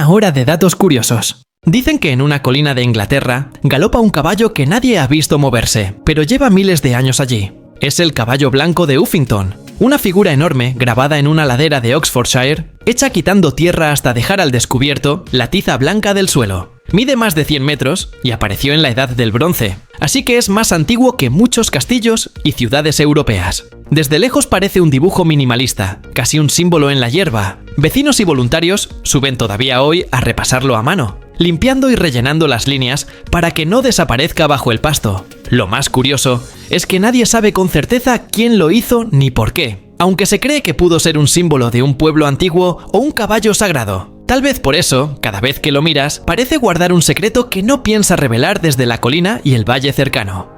Una hora de datos curiosos. Dicen que en una colina de Inglaterra galopa un caballo que nadie ha visto moverse, pero lleva miles de años allí. Es el caballo blanco de Uffington, una figura enorme grabada en una ladera de Oxfordshire, hecha quitando tierra hasta dejar al descubierto la tiza blanca del suelo. Mide más de 100 metros y apareció en la Edad del Bronce, así que es más antiguo que muchos castillos y ciudades europeas. Desde lejos parece un dibujo minimalista, casi un símbolo en la hierba. Vecinos y voluntarios suben todavía hoy a repasarlo a mano, limpiando y rellenando las líneas para que no desaparezca bajo el pasto. Lo más curioso es que nadie sabe con certeza quién lo hizo ni por qué, aunque se cree que pudo ser un símbolo de un pueblo antiguo o un caballo sagrado. Tal vez por eso, cada vez que lo miras, parece guardar un secreto que no piensa revelar desde la colina y el valle cercano.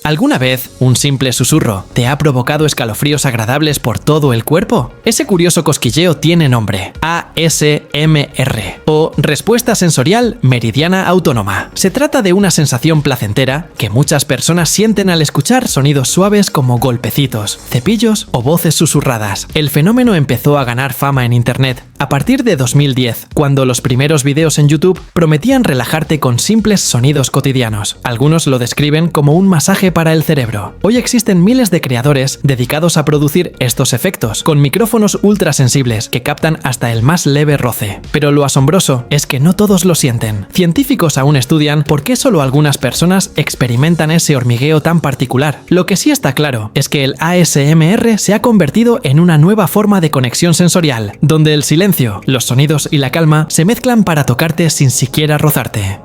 ¿Alguna vez un simple susurro te ha provocado escalofríos agradables por todo el cuerpo? Ese curioso cosquilleo tiene nombre: ASMR, o Respuesta Sensorial Meridiana Autónoma. Se trata de una sensación placentera que muchas personas sienten al escuchar sonidos suaves como golpecitos, cepillos o voces susurradas. El fenómeno empezó a ganar fama en Internet a partir de 2010, cuando los primeros videos en YouTube prometían relajarte con simples sonidos cotidianos. Algunos lo describen como un masaje para el cerebro. Hoy existen miles de creadores dedicados a producir estos efectos, con micrófonos ultrasensibles que captan hasta el más leve roce. Pero lo asombroso es que no todos lo sienten. Científicos aún estudian por qué solo algunas personas experimentan ese hormigueo tan particular. Lo que sí está claro es que el ASMR se ha convertido en una nueva forma de conexión sensorial, donde el silencio, los sonidos y la calma se mezclan para tocarte sin siquiera rozarte.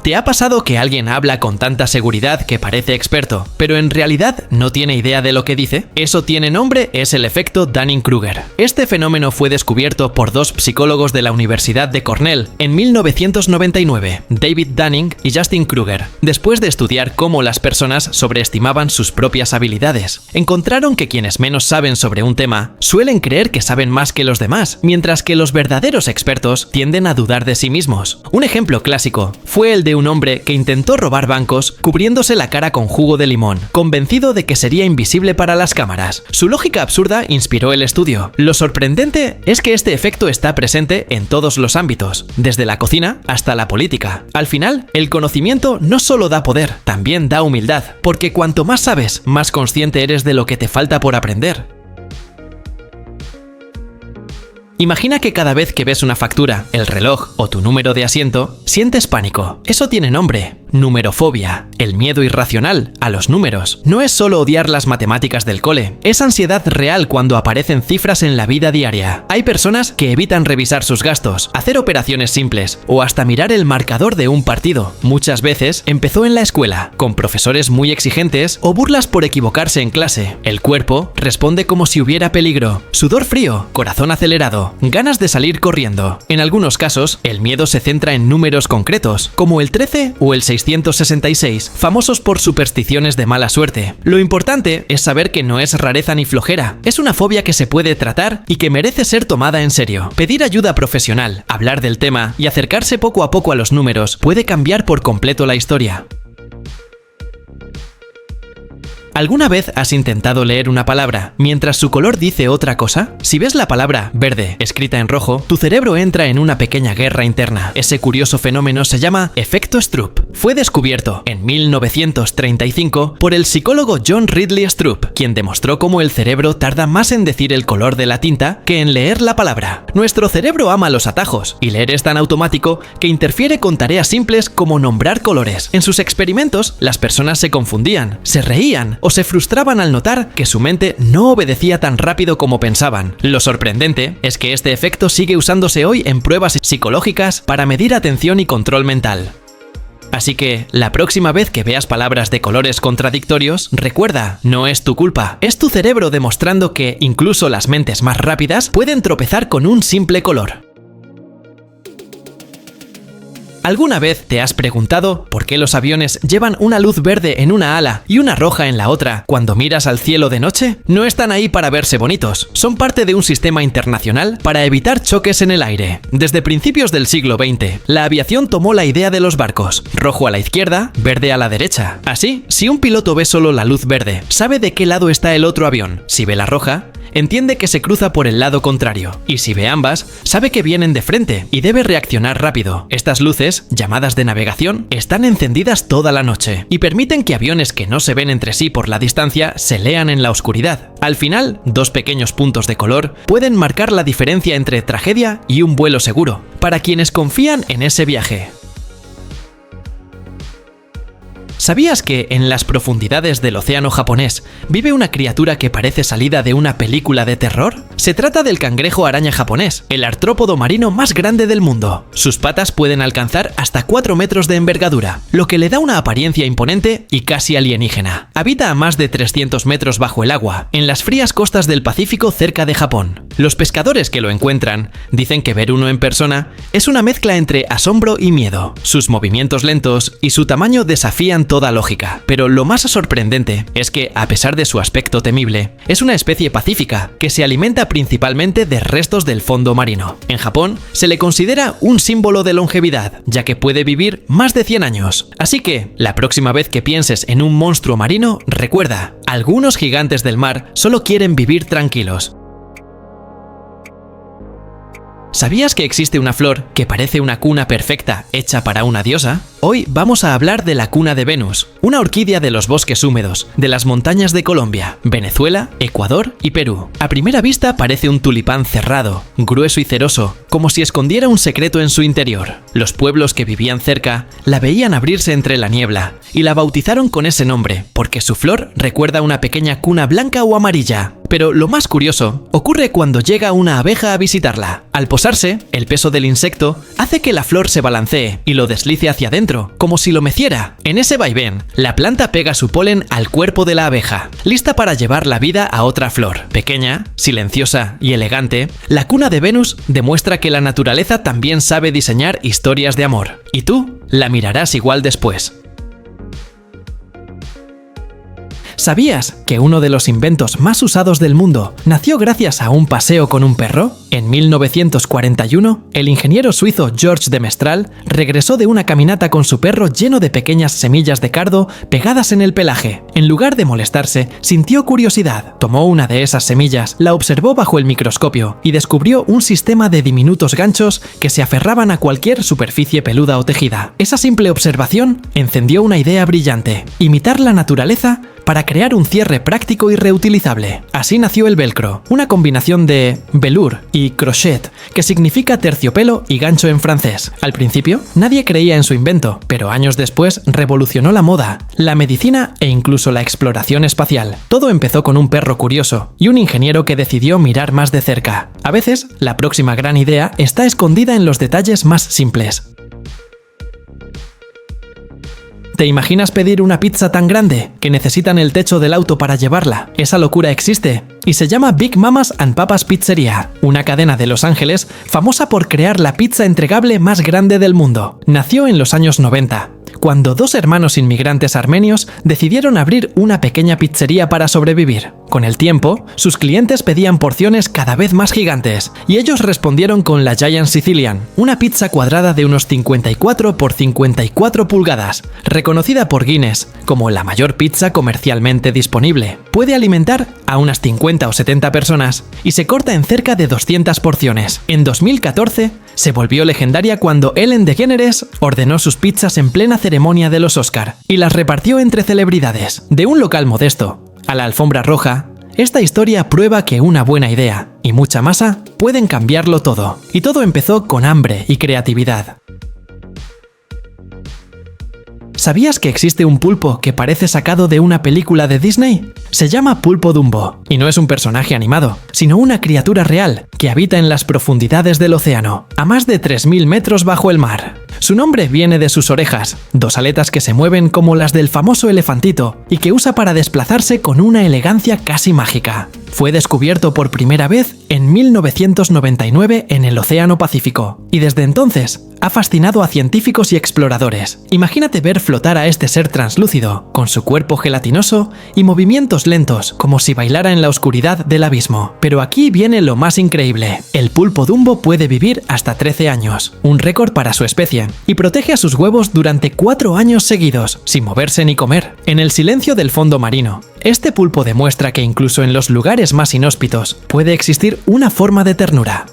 ¿Te ha pasado que alguien habla con tanta seguridad que parece experto, pero en realidad no tiene idea de lo que dice? Eso tiene nombre, es el efecto Dunning-Kruger. Este fenómeno fue descubierto por dos psicólogos de la Universidad de Cornell en 1999, David Dunning y Justin Kruger, después de estudiar cómo las personas sobreestimaban sus propias habilidades. Encontraron que quienes menos saben sobre un tema suelen creer que saben más que los demás, mientras que los verdaderos expertos tienden a dudar de sí mismos. Un ejemplo clásico fue el de un hombre que intentó robar bancos cubriéndose la cara con jugo de limón, convencido de que sería invisible para las cámaras. Su lógica absurda inspiró el estudio. Lo sorprendente es que este efecto está presente en todos los ámbitos, desde la cocina hasta la política. Al final, el conocimiento no solo da poder, también da humildad, porque cuanto más sabes, más consciente eres de lo que te falta por aprender. Imagina que cada vez que ves una factura, el reloj o tu número de asiento, sientes pánico. Eso tiene nombre: numerofobia, el miedo irracional a los números. No es solo odiar las matemáticas del cole, es ansiedad real cuando aparecen cifras en la vida diaria. Hay personas que evitan revisar sus gastos, hacer operaciones simples o hasta mirar el marcador de un partido. Muchas veces empezó en la escuela, con profesores muy exigentes o burlas por equivocarse en clase. El cuerpo responde como si hubiera peligro: sudor frío, corazón acelerado, ganas de salir corriendo. En algunos casos, el miedo se centra en números concretos, como el 13 o el 666, famosos por supersticiones de mala suerte. Lo importante es saber que no es rareza ni flojera, es una fobia que se puede tratar y que merece ser tomada en serio. Pedir ayuda profesional, hablar del tema y acercarse poco a poco a los números puede cambiar por completo la historia. ¿Alguna vez has intentado leer una palabra mientras su color dice otra cosa? Si ves la palabra verde escrita en rojo, tu cerebro entra en una pequeña guerra interna. Ese curioso fenómeno se llama efecto Stroop. Fue descubierto en 1935 por el psicólogo John Ridley Stroop, quien demostró cómo el cerebro tarda más en decir el color de la tinta que en leer la palabra. Nuestro cerebro ama los atajos, y leer es tan automático que interfiere con tareas simples como nombrar colores. En sus experimentos, las personas se confundían, se reían o se frustraban al notar que su mente no obedecía tan rápido como pensaban. Lo sorprendente es que este efecto sigue usándose hoy en pruebas psicológicas para medir atención y control mental. Así que, la próxima vez que veas palabras de colores contradictorios, recuerda, no es tu culpa, es tu cerebro demostrando que incluso las mentes más rápidas pueden tropezar con un simple color. ¿Alguna vez te has preguntado por qué los aviones llevan una luz verde en una ala y una roja en la otra cuando miras al cielo de noche? No están ahí para verse bonitos, son parte de un sistema internacional para evitar choques en el aire. Desde principios del siglo XX, la aviación tomó la idea de los barcos: rojo a la izquierda, verde a la derecha. Así, si un piloto ve solo la luz verde, sabe de qué lado está el otro avión. Si ve la roja, entiende que se cruza por el lado contrario, y si ve ambas, sabe que vienen de frente y debe reaccionar rápido. Estas luces, llamadas de navegación, están encendidas toda la noche y permiten que aviones que no se ven entre sí por la distancia se lean en la oscuridad. Al final, dos pequeños puntos de color pueden marcar la diferencia entre tragedia y un vuelo seguro, para quienes confían en ese viaje. ¿Sabías que en las profundidades del océano japonés vive una criatura que parece salida de una película de terror? Se trata del cangrejo araña japonés, el artrópodo marino más grande del mundo. Sus patas pueden alcanzar hasta 4 metros de envergadura, lo que le da una apariencia imponente y casi alienígena. Habita a más de 300 metros bajo el agua, en las frías costas del Pacífico cerca de Japón. Los pescadores que lo encuentran dicen que ver uno en persona es una mezcla entre asombro y miedo. Sus movimientos lentos y su tamaño desafían toda lógica, pero lo más sorprendente es que, a pesar de su aspecto temible, es una especie pacífica que se alimenta principalmente de restos del fondo marino. En Japón se le considera un símbolo de longevidad, ya que puede vivir más de 100 años. Así que, la próxima vez que pienses en un monstruo marino, recuerda, algunos gigantes del mar solo quieren vivir tranquilos. ¿Sabías que existe una flor que parece una cuna perfecta hecha para una diosa? Hoy vamos a hablar de la cuna de Venus, una orquídea de los bosques húmedos, de las montañas de Colombia, Venezuela, Ecuador y Perú. A primera vista parece un tulipán cerrado, grueso y ceroso, como si escondiera un secreto en su interior. Los pueblos que vivían cerca la veían abrirse entre la niebla y la bautizaron con ese nombre, porque su flor recuerda a una pequeña cuna blanca o amarilla. Pero lo más curioso ocurre cuando llega una abeja a visitarla. Al posarse, el peso del insecto hace que la flor se balancee y lo deslice hacia adentro, como si lo meciera. En ese vaivén, la planta pega su polen al cuerpo de la abeja, lista para llevar la vida a otra flor. Pequeña, silenciosa y elegante, la cuna de Venus demuestra que la naturaleza también sabe diseñar historias de amor. Y tú la mirarás igual después. ¿Sabías que uno de los inventos más usados del mundo nació gracias a un paseo con un perro? En 1941, el ingeniero suizo Georges de Mestral regresó de una caminata con su perro lleno de pequeñas semillas de cardo pegadas en el pelaje. En lugar de molestarse, sintió curiosidad. Tomó una de esas semillas, la observó bajo el microscopio y descubrió un sistema de diminutos ganchos que se aferraban a cualquier superficie peluda o tejida. Esa simple observación encendió una idea brillante: imitar la naturaleza para crear un cierre práctico y reutilizable. Así nació el velcro, una combinación de velour y crochet, que significa terciopelo y gancho en francés. Al principio, nadie creía en su invento, pero años después revolucionó la moda, la medicina e incluso la exploración espacial. Todo empezó con un perro curioso y un ingeniero que decidió mirar más de cerca. A veces, la próxima gran idea está escondida en los detalles más simples. ¿Te imaginas pedir una pizza tan grande que necesitan el techo del auto para llevarla? Esa locura existe y se llama Big Mamas and Papas Pizzeria, una cadena de Los Ángeles famosa por crear la pizza entregable más grande del mundo. Nació en los años 90, cuando dos hermanos inmigrantes armenios decidieron abrir una pequeña pizzería para sobrevivir. Con el tiempo, sus clientes pedían porciones cada vez más gigantes, y ellos respondieron con la Giant Sicilian, una pizza cuadrada de unos 54 por 54 pulgadas, reconocida por Guinness como la mayor pizza comercialmente disponible. Puede alimentar a unas 50 o 70 personas y se corta en cerca de 200 porciones. En 2014, se volvió legendaria cuando Ellen DeGeneres ordenó sus pizzas en plena ceremonia de los Oscar y las repartió entre celebridades. De un local modesto a la alfombra roja, esta historia prueba que una buena idea y mucha masa pueden cambiarlo todo. Y todo empezó con hambre y creatividad. ¿Sabías que existe un pulpo que parece sacado de una película de Disney? Se llama Pulpo Dumbo, y no es un personaje animado, sino una criatura real que habita en las profundidades del océano, a más de 3000 metros bajo el mar. Su nombre viene de sus orejas, dos aletas que se mueven como las del famoso elefantito y que usa para desplazarse con una elegancia casi mágica. Fue descubierto por primera vez en 1999 en el Océano Pacífico, y desde entonces ha fascinado a científicos y exploradores. Imagínate ver flotar a este ser translúcido, con su cuerpo gelatinoso y movimientos lentos, como si bailara en la oscuridad del abismo. Pero aquí viene lo más increíble. El pulpo Dumbo puede vivir hasta 13 años, un récord para su especie, y protege a sus huevos durante 4 años seguidos, sin moverse ni comer, en el silencio del fondo marino. Este pulpo demuestra que incluso en los lugares más inhóspitos puede existir una forma de ternura.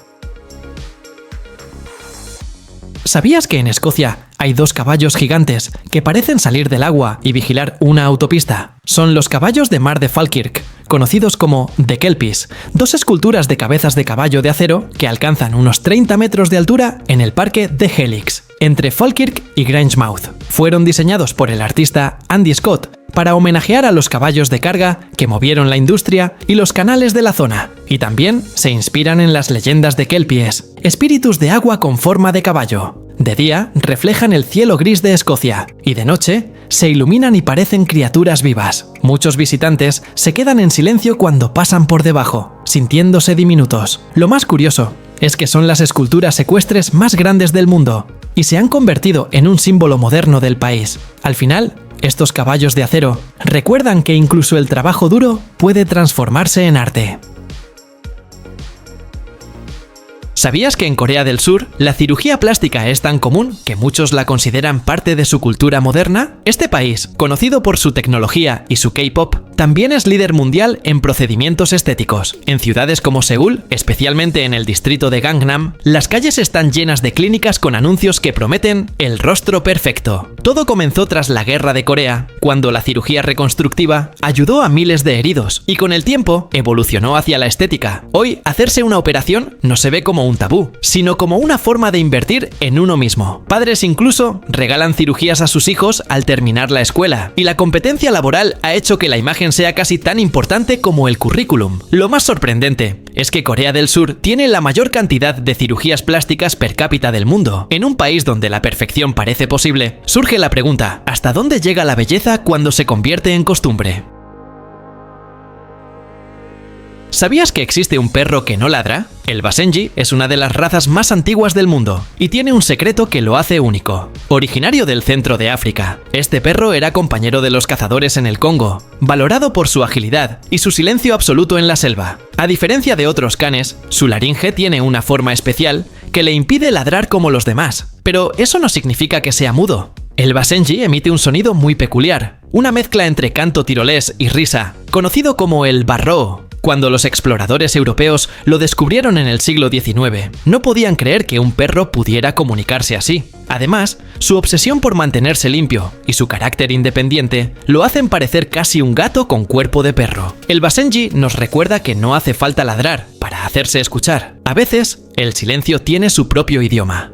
¿Sabías que en Escocia hay 2 caballos gigantes que parecen salir del agua y vigilar una autopista? Son los caballos de mar de Falkirk, conocidos como The Kelpies, 2 esculturas de cabezas de caballo de acero que alcanzan unos 30 metros de altura en el parque de Helix, entre Falkirk y Grangemouth. Fueron diseñados por el artista Andy Scott para homenajear a los caballos de carga que movieron la industria y los canales de la zona, y también se inspiran en las leyendas de Kelpies, espíritus de agua con forma de caballo. De día reflejan el cielo gris de Escocia y de noche se iluminan y parecen criaturas vivas. Muchos visitantes se quedan en silencio cuando pasan por debajo, sintiéndose diminutos. Lo más curioso es que son las esculturas ecuestres más grandes del mundo y se han convertido en un símbolo moderno del país. Al final, estos caballos de acero recuerdan que incluso el trabajo duro puede transformarse en arte. ¿Sabías que en Corea del Sur la cirugía plástica es tan común que muchos la consideran parte de su cultura moderna? Este país, conocido por su tecnología y su K-pop, también es líder mundial en procedimientos estéticos. En ciudades como Seúl, especialmente en el distrito de Gangnam, las calles están llenas de clínicas con anuncios que prometen el rostro perfecto. Todo comenzó tras la Guerra de Corea, cuando la cirugía reconstructiva ayudó a miles de heridos y con el tiempo evolucionó hacia la estética. Hoy, hacerse una operación no se ve como un tabú, sino como una forma de invertir en uno mismo. Padres incluso regalan cirugías a sus hijos al terminar la escuela, y la competencia laboral ha hecho que la imagen sea casi tan importante como el currículum. Lo más sorprendente es que Corea del Sur tiene la mayor cantidad de cirugías plásticas per cápita del mundo. En un país donde la perfección parece posible, surge la pregunta: ¿hasta dónde llega la belleza cuando se convierte en costumbre? ¿Sabías que existe un perro que no ladra? El Basenji es una de las razas más antiguas del mundo y tiene un secreto que lo hace único. Originario del centro de África, este perro era compañero de los cazadores en el Congo, valorado por su agilidad y su silencio absoluto en la selva. A diferencia de otros canes, su laringe tiene una forma especial que le impide ladrar como los demás, pero eso no significa que sea mudo. El Basenji emite un sonido muy peculiar, una mezcla entre canto tirolés y risa, conocido como el barroo. Cuando los exploradores europeos lo descubrieron en el siglo XIX, no podían creer que un perro pudiera comunicarse así. Además, su obsesión por mantenerse limpio y su carácter independiente lo hacen parecer casi un gato con cuerpo de perro. El Basenji nos recuerda que no hace falta ladrar para hacerse escuchar. A veces, el silencio tiene su propio idioma.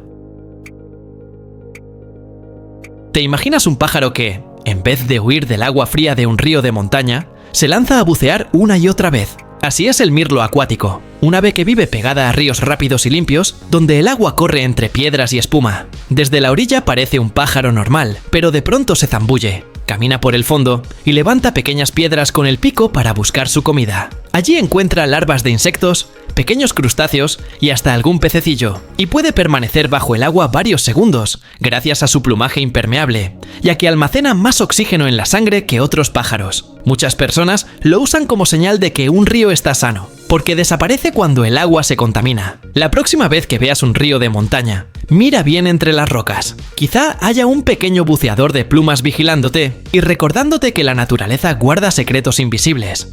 ¿Te imaginas un pájaro que, en vez de huir del agua fría de un río de montaña, se lanza a bucear una y otra vez? Así es el mirlo acuático, un ave que vive pegada a ríos rápidos y limpios, donde el agua corre entre piedras y espuma. Desde la orilla parece un pájaro normal, pero de pronto se zambulle, camina por el fondo y levanta pequeñas piedras con el pico para buscar su comida. Allí encuentra larvas de insectos, pequeños crustáceos y hasta algún pececillo, y puede permanecer bajo el agua varios segundos, gracias a su plumaje impermeable, ya que almacena más oxígeno en la sangre que otros pájaros. Muchas personas lo usan como señal de que un río está sano, porque desaparece cuando el agua se contamina. La próxima vez que veas un río de montaña, mira bien entre las rocas. Quizá haya un pequeño buceador de plumas vigilándote y recordándote que la naturaleza guarda secretos invisibles.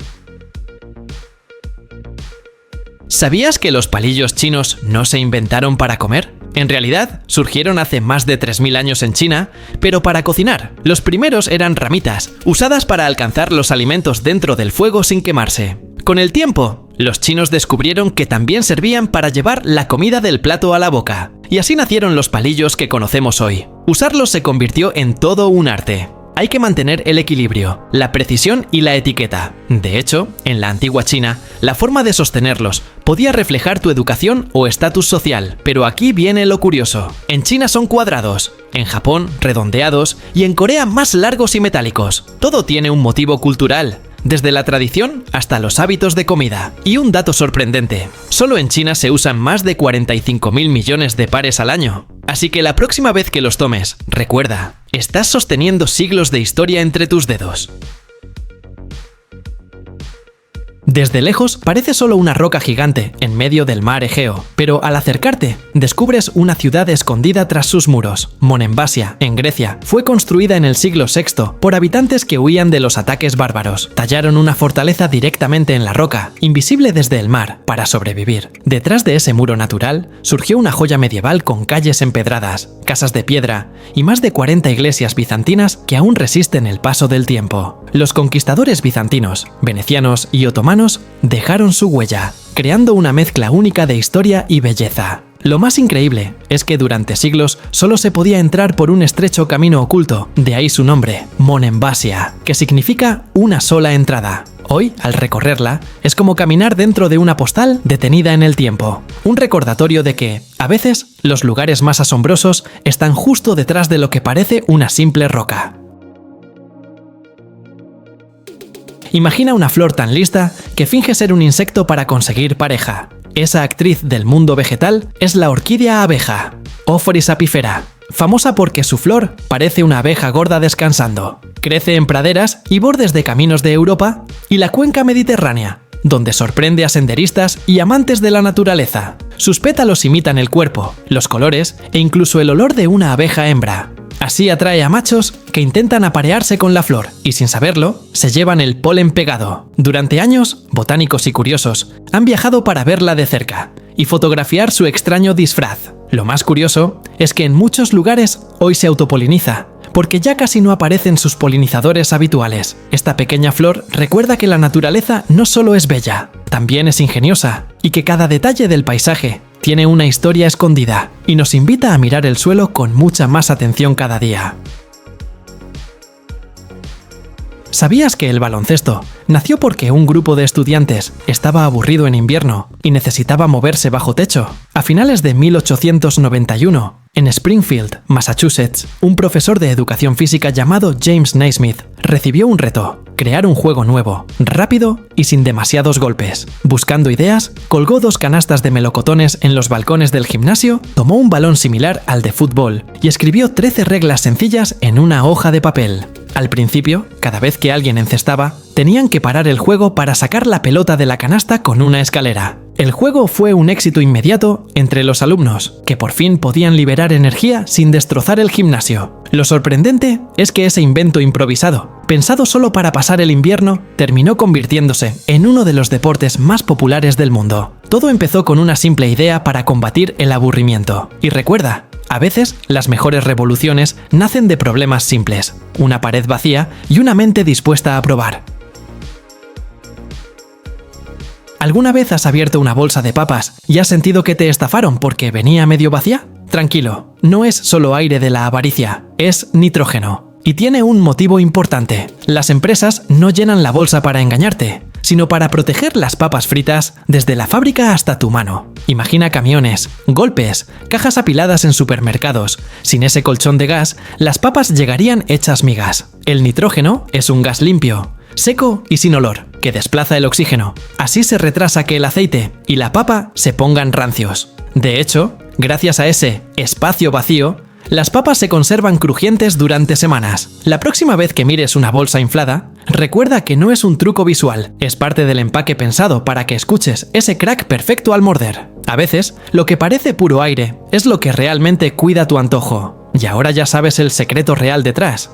¿Sabías que los palillos chinos no se inventaron para comer? En realidad, surgieron hace más de 3000 años en China, pero para cocinar. Los primeros eran ramitas, usadas para alcanzar los alimentos dentro del fuego sin quemarse. Con el tiempo, los chinos descubrieron que también servían para llevar la comida del plato a la boca. Y así nacieron los palillos que conocemos hoy. Usarlos se convirtió en todo un arte. Hay que mantener el equilibrio, la precisión y la etiqueta. De hecho, en la antigua China, la forma de sostenerlos podía reflejar tu educación o estatus social. Pero aquí viene lo curioso. En China son cuadrados, en Japón redondeados y en Corea más largos y metálicos. Todo tiene un motivo cultural, desde la tradición hasta los hábitos de comida. Y un dato sorprendente, solo en China se usan más de 45.000 millones de pares al año. Así que la próxima vez que los tomes, recuerda, estás sosteniendo siglos de historia entre tus dedos. Desde lejos parece solo una roca gigante en medio del mar Egeo, pero al acercarte descubres una ciudad escondida tras sus muros. Monemvasia, en Grecia, fue construida en el siglo VI por habitantes que huían de los ataques bárbaros. Tallaron una fortaleza directamente en la roca, invisible desde el mar, para sobrevivir. Detrás de ese muro natural surgió una joya medieval con calles empedradas, casas de piedra y más de 40 iglesias bizantinas que aún resisten el paso del tiempo. Los conquistadores bizantinos, venecianos y otomanos dejaron su huella, creando una mezcla única de historia y belleza. Lo más increíble es que durante siglos solo se podía entrar por un estrecho camino oculto, de ahí su nombre, Monemvasia, que significa una sola entrada. Hoy, al recorrerla, es como caminar dentro de una postal detenida en el tiempo. Un recordatorio de que, a veces, los lugares más asombrosos están justo detrás de lo que parece una simple roca. Imagina una flor tan lista que finge ser un insecto para conseguir pareja. Esa actriz del mundo vegetal es la orquídea abeja, Ophoris apifera, famosa porque su flor parece una abeja gorda descansando. Crece en praderas y bordes de caminos de Europa y la cuenca mediterránea, donde sorprende a senderistas y amantes de la naturaleza. Sus pétalos imitan el cuerpo, los colores e incluso el olor de una abeja hembra. Así atrae a machos que intentan aparearse con la flor y sin saberlo, se llevan el polen pegado. Durante años, botánicos y curiosos han viajado para verla de cerca y fotografiar su extraño disfraz. Lo más curioso es que en muchos lugares hoy se autopoliniza, porque ya casi no aparecen sus polinizadores habituales. Esta pequeña flor recuerda que la naturaleza no solo es bella, también es ingeniosa, y que cada detalle del paisaje tiene una historia escondida, y nos invita a mirar el suelo con mucha más atención cada día. ¿Sabías que el baloncesto nació porque un grupo de estudiantes estaba aburrido en invierno y necesitaba moverse bajo techo? A finales de 1891, en Springfield, Massachusetts, un profesor de educación física llamado James Naismith recibió un reto: crear un juego nuevo, rápido y sin demasiados golpes. Buscando ideas, colgó 2 canastas de melocotones en los balcones del gimnasio, tomó un balón similar al de fútbol y escribió 13 reglas sencillas en una hoja de papel. Al principio, cada vez que alguien encestaba, tenían que parar el juego para sacar la pelota de la canasta con una escalera. El juego fue un éxito inmediato entre los alumnos, que por fin podían liberar energía sin destrozar el gimnasio. Lo sorprendente es que ese invento improvisado, pensado solo para pasar el invierno, terminó convirtiéndose en uno de los deportes más populares del mundo. Todo empezó con una simple idea para combatir el aburrimiento. Y recuerda, a veces las mejores revoluciones nacen de problemas simples, una pared vacía y una mente dispuesta a probar. ¿Alguna vez has abierto una bolsa de papas y has sentido que te estafaron porque venía medio vacía? Tranquilo, no es solo aire de la avaricia, es nitrógeno. Y tiene un motivo importante: las empresas no llenan la bolsa para engañarte, sino para proteger las papas fritas desde la fábrica hasta tu mano. Imagina camiones, golpes, cajas apiladas en supermercados. Sin ese colchón de gas, las papas llegarían hechas migas. El nitrógeno es un gas limpio, seco y sin olor, que desplaza el oxígeno. Así se retrasa que el aceite y la papa se pongan rancios. De hecho, gracias a ese espacio vacío, las papas se conservan crujientes durante semanas. La próxima vez que mires una bolsa inflada, recuerda que no es un truco visual, es parte del empaque pensado para que escuches ese crack perfecto al morder. A veces, lo que parece puro aire es lo que realmente cuida tu antojo. Y ahora ya sabes el secreto real detrás.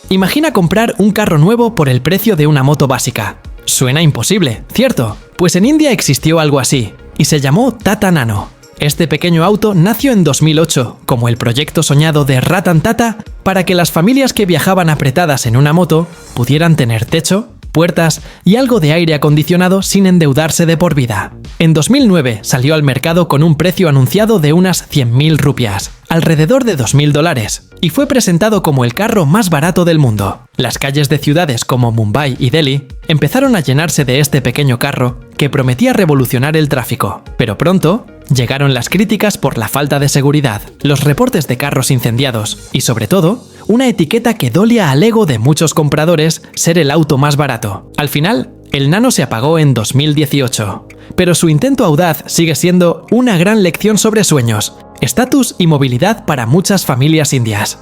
Imagina comprar un carro nuevo por el precio de una moto básica. Suena imposible, ¿cierto? Pues en India existió algo así, y se llamó Tata Nano. Este pequeño auto nació en 2008 como el proyecto soñado de Ratan Tata para que las familias que viajaban apretadas en una moto pudieran tener techo, puertas y algo de aire acondicionado sin endeudarse de por vida. En 2009 salió al mercado con un precio anunciado de unas 100.000 rupias, alrededor de $2.000, y fue presentado como el carro más barato del mundo. Las calles de ciudades como Mumbai y Delhi empezaron a llenarse de este pequeño carro que prometía revolucionar el tráfico, pero pronto llegaron las críticas por la falta de seguridad, los reportes de carros incendiados y, sobre todo, una etiqueta que dolía al ego de muchos compradores: ser el auto más barato. Al final, el Nano se apagó en 2018, pero su intento audaz sigue siendo una gran lección sobre sueños, estatus y movilidad para muchas familias indias.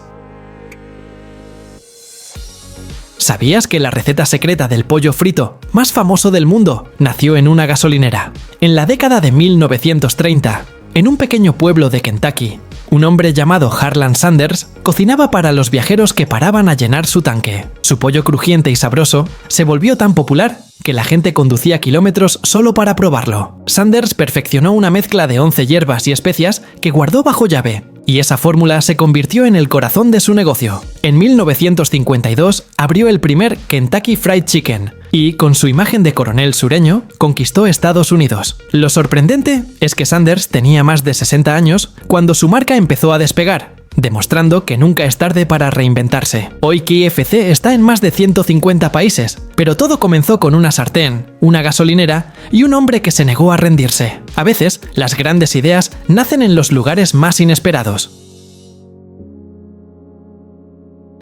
¿Sabías que la receta secreta del pollo frito más famoso del mundo nació en una gasolinera? En la década de 1930, en un pequeño pueblo de Kentucky, un hombre llamado Harlan Sanders cocinaba para los viajeros que paraban a llenar su tanque. Su pollo crujiente y sabroso se volvió tan popular que la gente conducía kilómetros solo para probarlo. Sanders perfeccionó una mezcla de 11 hierbas y especias que guardó bajo llave, y esa fórmula se convirtió en el corazón de su negocio. En 1952 abrió el primer Kentucky Fried Chicken y, con su imagen de coronel sureño, conquistó Estados Unidos. Lo sorprendente es que Sanders tenía más de 60 años cuando su marca empezó a despegar, demostrando que nunca es tarde para reinventarse. Hoy KFC está en más de 150 países, pero todo comenzó con una sartén, una gasolinera y un hombre que se negó a rendirse. A veces, las grandes ideas nacen en los lugares más inesperados.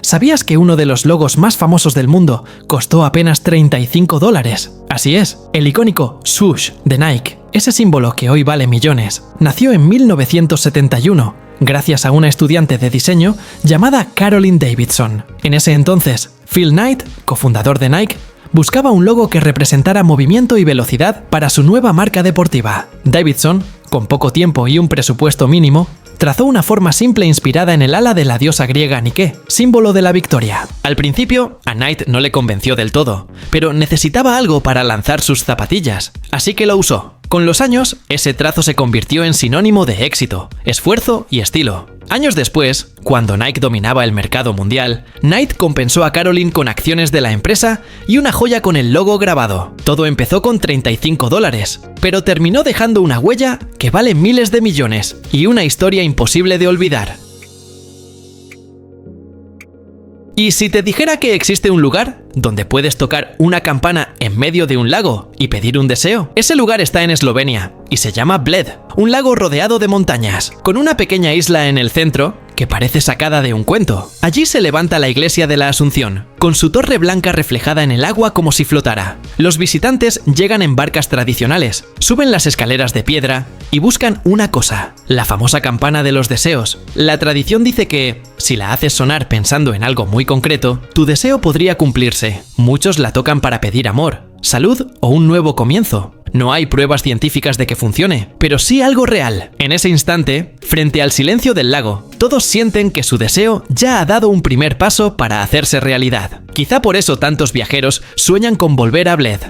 ¿Sabías que uno de los logos más famosos del mundo costó apenas $35? Así es, el icónico swoosh de Nike, ese símbolo que hoy vale millones, nació en 1971, gracias a una estudiante de diseño llamada Caroline Davidson. En ese entonces, Phil Knight, cofundador de Nike, buscaba un logo que representara movimiento y velocidad para su nueva marca deportiva. Davidson, con poco tiempo y un presupuesto mínimo, trazó una forma simple inspirada en el ala de la diosa griega Nike, símbolo de la victoria. Al principio, a Knight no le convenció del todo, pero necesitaba algo para lanzar sus zapatillas, así que lo usó. Con los años, ese trazo se convirtió en sinónimo de éxito, esfuerzo y estilo. Años después, cuando Nike dominaba el mercado mundial, Knight compensó a Caroline con acciones de la empresa y una joya con el logo grabado. Todo empezó con $35, pero terminó dejando una huella que vale miles de millones y una historia imposible de olvidar. ¿Y si te dijera que existe un lugar donde puedes tocar una campana en medio de un lago y pedir un deseo? Ese lugar está en Eslovenia y se llama Bled, un lago rodeado de montañas, con una pequeña isla en el centro que parece sacada de un cuento. Allí se levanta la iglesia de la Asunción, con su torre blanca reflejada en el agua como si flotara. Los visitantes llegan en barcas tradicionales, suben las escaleras de piedra y buscan una cosa, la famosa campana de los deseos. La tradición dice que, si la haces sonar pensando en algo muy concreto, tu deseo podría cumplirse. Muchos la tocan para pedir amor, salud o un nuevo comienzo. No hay pruebas científicas de que funcione, pero sí algo real. En ese instante, frente al silencio del lago, todos sienten que su deseo ya ha dado un primer paso para hacerse realidad. Quizá por eso tantos viajeros sueñan con volver a Bled.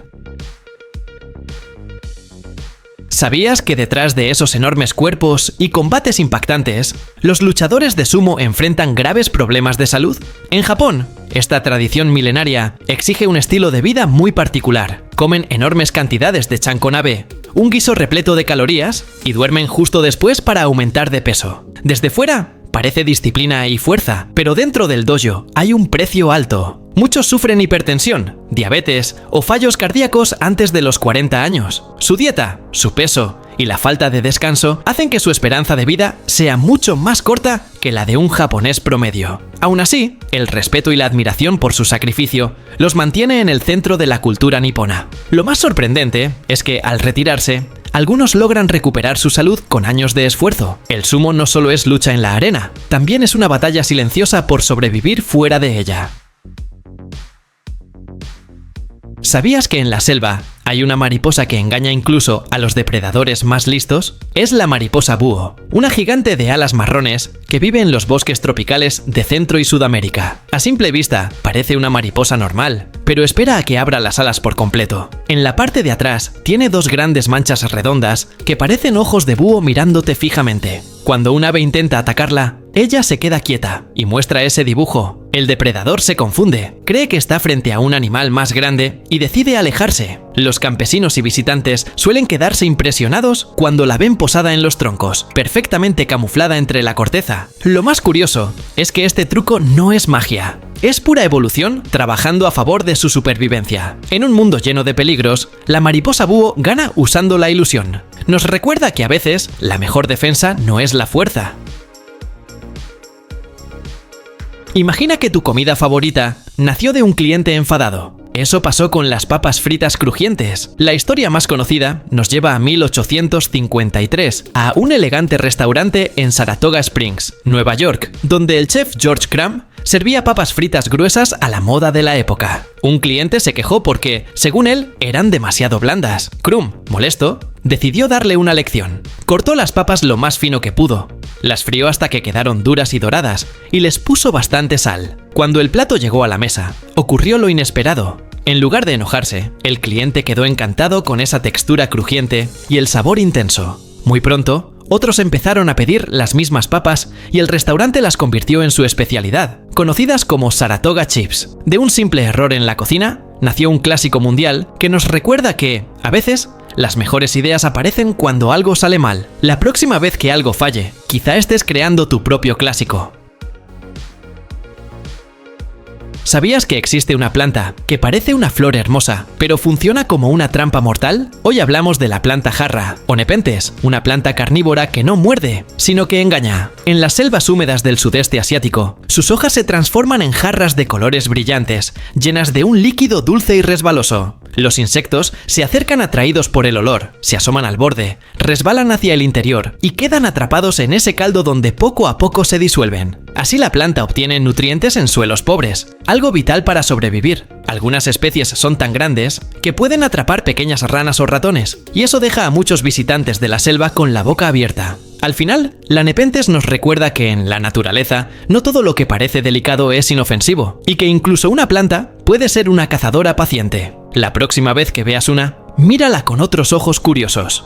¿Sabías que detrás de esos enormes cuerpos y combates impactantes, los luchadores de sumo enfrentan graves problemas de salud? En Japón, esta tradición milenaria exige un estilo de vida muy particular. Comen enormes cantidades de chankonabe, un guiso repleto de calorías, y duermen justo después para aumentar de peso. Desde fuera, parece disciplina y fuerza, pero dentro del dojo hay un precio alto. Muchos sufren hipertensión, diabetes o fallos cardíacos antes de los 40 años. Su dieta, su peso y la falta de descanso hacen que su esperanza de vida sea mucho más corta que la de un japonés promedio. Aún así, el respeto y la admiración por su sacrificio los mantiene en el centro de la cultura nipona. Lo más sorprendente es que, al retirarse, algunos logran recuperar su salud con años de esfuerzo. El sumo no solo es lucha en la arena, también es una batalla silenciosa por sobrevivir fuera de ella. ¿Sabías que en la selva hay una mariposa que engaña incluso a los depredadores más listos? Es la mariposa búho, una gigante de alas marrones que vive en los bosques tropicales de Centro y Sudamérica. A simple vista, parece una mariposa normal, pero espera a que abra las alas por completo. En la parte de atrás tiene dos grandes manchas redondas que parecen ojos de búho mirándote fijamente. Cuando un ave intenta atacarla, ella se queda quieta y muestra ese dibujo. El depredador se confunde, cree que está frente a un animal más grande y decide alejarse. Los campesinos y visitantes suelen quedarse impresionados cuando la ven posada en los troncos, perfectamente camuflada entre la corteza. Lo más curioso es que este truco no es magia. Es pura evolución trabajando a favor de su supervivencia. En un mundo lleno de peligros, la mariposa búho gana usando la ilusión. Nos recuerda que a veces la mejor defensa no es la fuerza. Imagina que tu comida favorita nació de un cliente enfadado. Eso pasó con las papas fritas crujientes. La historia más conocida nos lleva a 1853, a un elegante restaurante en Saratoga Springs, Nueva York, donde el chef George Crumb servía papas fritas gruesas a la moda de la época. Un cliente se quejó porque, según él, eran demasiado blandas. Crumb, molesto, decidió darle una lección. Cortó las papas lo más fino que pudo, las frió hasta que quedaron duras y doradas, y les puso bastante sal. Cuando el plato llegó a la mesa, ocurrió lo inesperado. En lugar de enojarse, el cliente quedó encantado con esa textura crujiente y el sabor intenso. Muy pronto, otros empezaron a pedir las mismas papas y el restaurante las convirtió en su especialidad, conocidas como Saratoga Chips. De un simple error en la cocina, nació un clásico mundial que nos recuerda que, a veces, las mejores ideas aparecen cuando algo sale mal. La próxima vez que algo falle, quizá estés creando tu propio clásico. ¿Sabías que existe una planta que parece una flor hermosa, pero funciona como una trampa mortal? Hoy hablamos de la planta jarra, o nepenthes, una planta carnívora que no muerde, sino que engaña. En las selvas húmedas del sudeste asiático, sus hojas se transforman en jarras de colores brillantes, llenas de un líquido dulce y resbaloso. Los insectos se acercan atraídos por el olor, se asoman al borde, resbalan hacia el interior y quedan atrapados en ese caldo donde poco a poco se disuelven. Así la planta obtiene nutrientes en suelos pobres, algo vital para sobrevivir. Algunas especies son tan grandes que pueden atrapar pequeñas ranas o ratones, y eso deja a muchos visitantes de la selva con la boca abierta. Al final, la nepenthes nos recuerda que en la naturaleza no todo lo que parece delicado es inofensivo, y que incluso una planta puede ser una cazadora paciente. La próxima vez que veas una, mírala con otros ojos curiosos.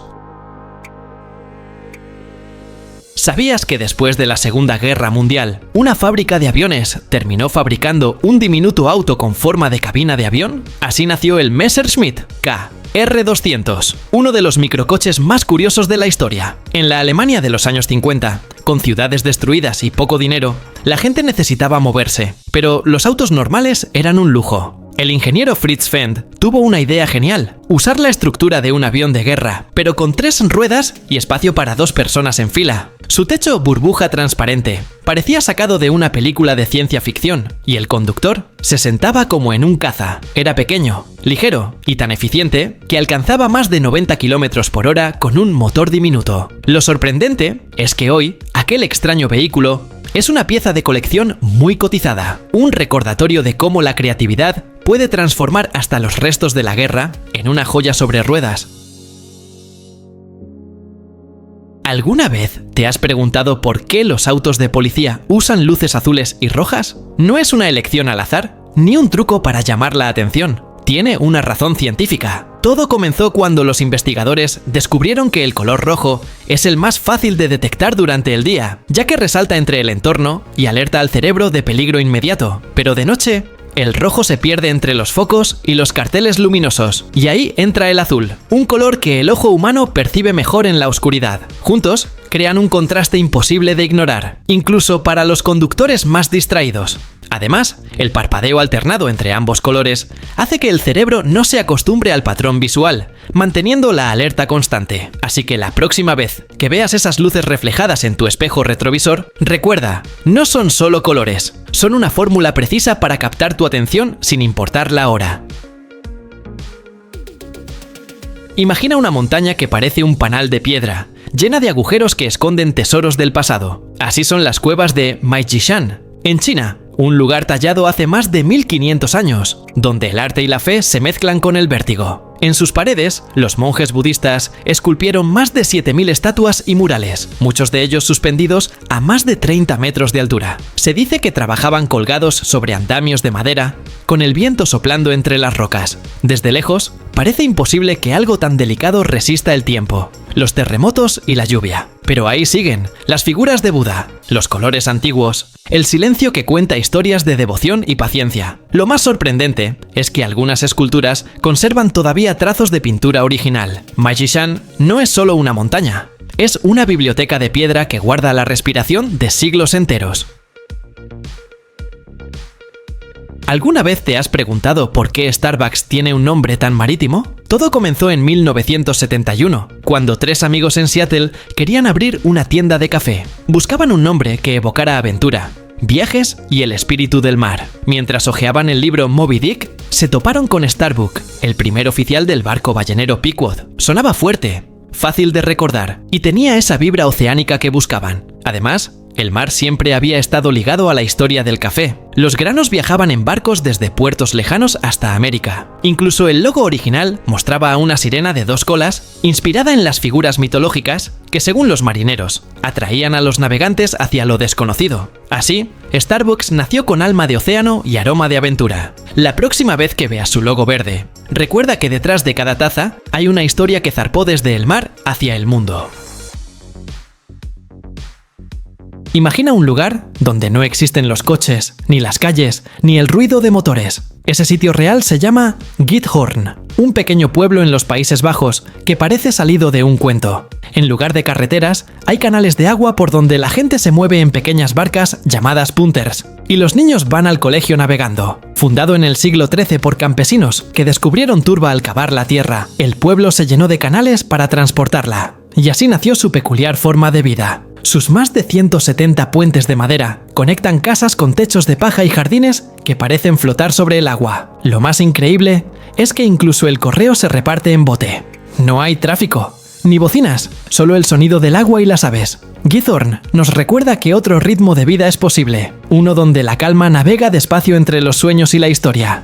¿Sabías que después de la Segunda Guerra Mundial, una fábrica de aviones terminó fabricando un diminuto auto con forma de cabina de avión? Así nació el Messerschmitt K R200, uno de los microcoches más curiosos de la historia. En la Alemania de los años 50, con ciudades destruidas y poco dinero, la gente necesitaba moverse, pero los autos normales eran un lujo. El ingeniero Fritz Fend tuvo una idea genial: usar la estructura de un avión de guerra, pero con 3 ruedas y espacio para 2 personas en fila. Su techo burbuja transparente, parecía sacado de una película de ciencia ficción, y el conductor se sentaba como en un caza. Era pequeño, ligero y tan eficiente que alcanzaba más de 90 km por hora con un motor diminuto. Lo sorprendente es que hoy, aquel extraño vehículo es una pieza de colección muy cotizada, un recordatorio de cómo la creatividad puede transformar hasta los restos de la guerra en una joya sobre ruedas. ¿Alguna vez te has preguntado por qué los autos de policía usan luces azules y rojas? No es una elección al azar, ni un truco para llamar la atención. Tiene una razón científica. Todo comenzó cuando los investigadores descubrieron que el color rojo es el más fácil de detectar durante el día, ya que resalta entre el entorno y alerta al cerebro de peligro inmediato. Pero de noche, el rojo se pierde entre los focos y los carteles luminosos, y ahí entra el azul, un color que el ojo humano percibe mejor en la oscuridad. Juntos, crean un contraste imposible de ignorar, incluso para los conductores más distraídos. Además, el parpadeo alternado entre ambos colores hace que el cerebro no se acostumbre al patrón visual, manteniendo la alerta constante. Así que la próxima vez que veas esas luces reflejadas en tu espejo retrovisor, recuerda, no son solo colores, son una fórmula precisa para captar tu atención sin importar la hora. Imagina una montaña que parece un panal de piedra, llena de agujeros que esconden tesoros del pasado. Así son las cuevas de Maijishan, en China, un lugar tallado hace más de 1500 años, donde el arte y la fe se mezclan con el vértigo. En sus paredes, los monjes budistas esculpieron más de 7000 estatuas y murales, muchos de ellos suspendidos a más de 30 metros de altura. Se dice que trabajaban colgados sobre andamios de madera, con el viento soplando entre las rocas. Desde lejos, parece imposible que algo tan delicado resista el tiempo, los terremotos y la lluvia. Pero ahí siguen, las figuras de Buda, los colores antiguos, el silencio que cuenta historias de devoción y paciencia. Lo más sorprendente es que algunas esculturas conservan todavía trazos de pintura original. Maijishan no es solo una montaña, es una biblioteca de piedra que guarda la respiración de siglos enteros. ¿Alguna vez te has preguntado por qué Starbucks tiene un nombre tan marítimo? Todo comenzó en 1971, cuando 3 amigos en Seattle querían abrir una tienda de café. Buscaban un nombre que evocara aventura, viajes y el espíritu del mar. Mientras hojeaban el libro Moby Dick, Se toparon con Starbuck, el primer oficial del barco ballenero Pequod. Sonaba fuerte, fácil de recordar, y tenía esa vibra oceánica que buscaban. Además, el mar siempre había estado ligado a la historia del café. Los granos viajaban en barcos desde puertos lejanos hasta América. Incluso el logo original mostraba a una sirena de 2 colas, inspirada en las figuras mitológicas que, según los marineros, atraían a los navegantes hacia lo desconocido. Así, Starbucks nació con alma de océano y aroma de aventura. La próxima vez que veas su logo verde, recuerda que detrás de cada taza hay una historia que zarpó desde el mar hacia el mundo. Imagina un lugar donde no existen los coches, ni las calles, ni el ruido de motores. Ese sitio real se llama Giethoorn, un pequeño pueblo en los Países Bajos que parece salido de un cuento. En lugar de carreteras, hay canales de agua por donde la gente se mueve en pequeñas barcas llamadas punters, y los niños van al colegio navegando. Fundado en el siglo XIII por campesinos que descubrieron turba al cavar la tierra, el pueblo se llenó de canales para transportarla, y así nació su peculiar forma de vida. Sus más de 170 puentes de madera conectan casas con techos de paja y jardines que parecen flotar sobre el agua. Lo más increíble es que incluso el correo se reparte en bote. No hay tráfico, ni bocinas, solo el sonido del agua y las aves. Giethoorn nos recuerda que otro ritmo de vida es posible, uno donde la calma navega despacio entre los sueños y la historia.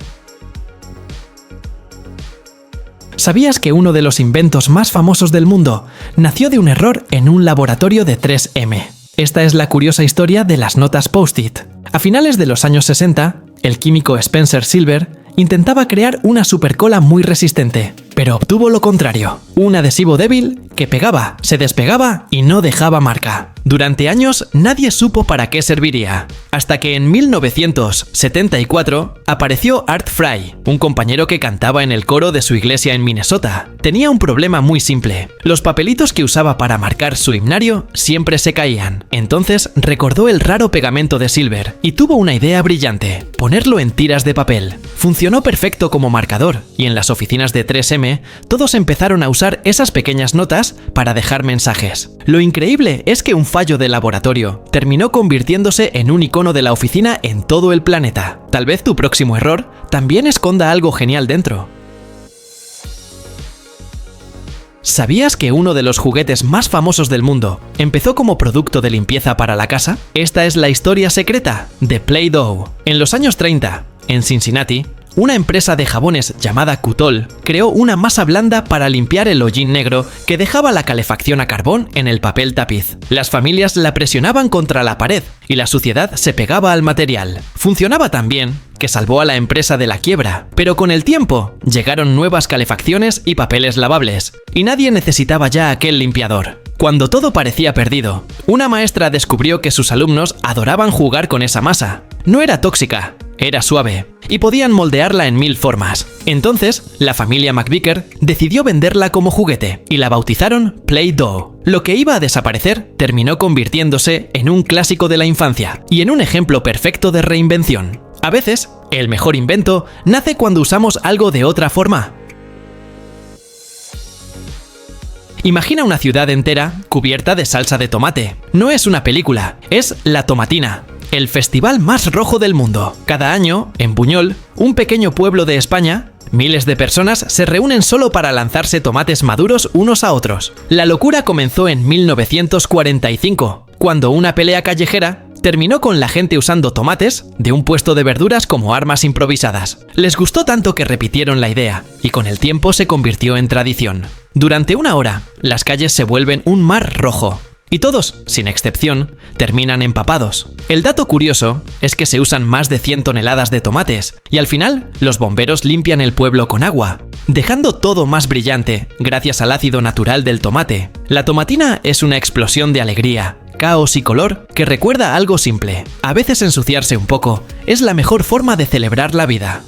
¿Sabías que uno de los inventos más famosos del mundo nació de un error en un laboratorio de 3M? Esta es la curiosa historia de las notas Post-it. A finales de los años 60, el químico Spencer Silver intentaba crear una supercola muy resistente, pero obtuvo lo contrario, un adhesivo débil que pegaba, se despegaba y no dejaba marca. Durante años nadie supo para qué serviría, hasta que en 1974 apareció Art Fry, un compañero que cantaba en el coro de su iglesia en Minnesota. Tenía un problema muy simple: los papelitos que usaba para marcar su himnario siempre se caían. Entonces recordó el raro pegamento de Silver y tuvo una idea brillante: ponerlo en tiras de papel. Funcionó perfecto como marcador, y en las oficinas de 3M todos empezaron a usar esas pequeñas notas para dejar mensajes. Lo increíble es que un fallo de laboratorio terminó convirtiéndose en un icono de la oficina en todo el planeta. Tal vez tu próximo error también esconda algo genial dentro. ¿Sabías que uno de los juguetes más famosos del mundo empezó como producto de limpieza para la casa? Esta es la historia secreta de Play-Doh. En los años 30, en Cincinnati, una empresa de jabones llamada Kutol creó una masa blanda para limpiar el hollín negro que dejaba la calefacción a carbón en el papel tapiz. Las familias la presionaban contra la pared y la suciedad se pegaba al material. Funcionaba tan bien que salvó a la empresa de la quiebra, pero con el tiempo llegaron nuevas calefacciones y papeles lavables, y nadie necesitaba ya aquel limpiador. Cuando todo parecía perdido, una maestra descubrió que sus alumnos adoraban jugar con esa masa. No era tóxica, era suave, y podían moldearla en 1000 formas. Entonces, la familia McVicker decidió venderla como juguete, y la bautizaron Play-Doh. Lo que iba a desaparecer terminó convirtiéndose en un clásico de la infancia, y en un ejemplo perfecto de reinvención. A veces, el mejor invento nace cuando usamos algo de otra forma. Imagina una ciudad entera cubierta de salsa de tomate. No es una película, es La Tomatina, el festival más rojo del mundo. Cada año, en Buñol, un pequeño pueblo de España, miles de personas se reúnen solo para lanzarse tomates maduros unos a otros. La locura comenzó en 1945, cuando una pelea callejera terminó con la gente usando tomates de un puesto de verduras como armas improvisadas. Les gustó tanto que repitieron la idea, y con el tiempo se convirtió en tradición. Durante una hora, las calles se vuelven un mar rojo, y todos, sin excepción, terminan empapados. El dato curioso es que se usan más de 100 toneladas de tomates, y al final, los bomberos limpian el pueblo con agua, dejando todo más brillante gracias al ácido natural del tomate. La tomatina es una explosión de alegría, caos y color que recuerda algo simple. A veces ensuciarse un poco es la mejor forma de celebrar la vida.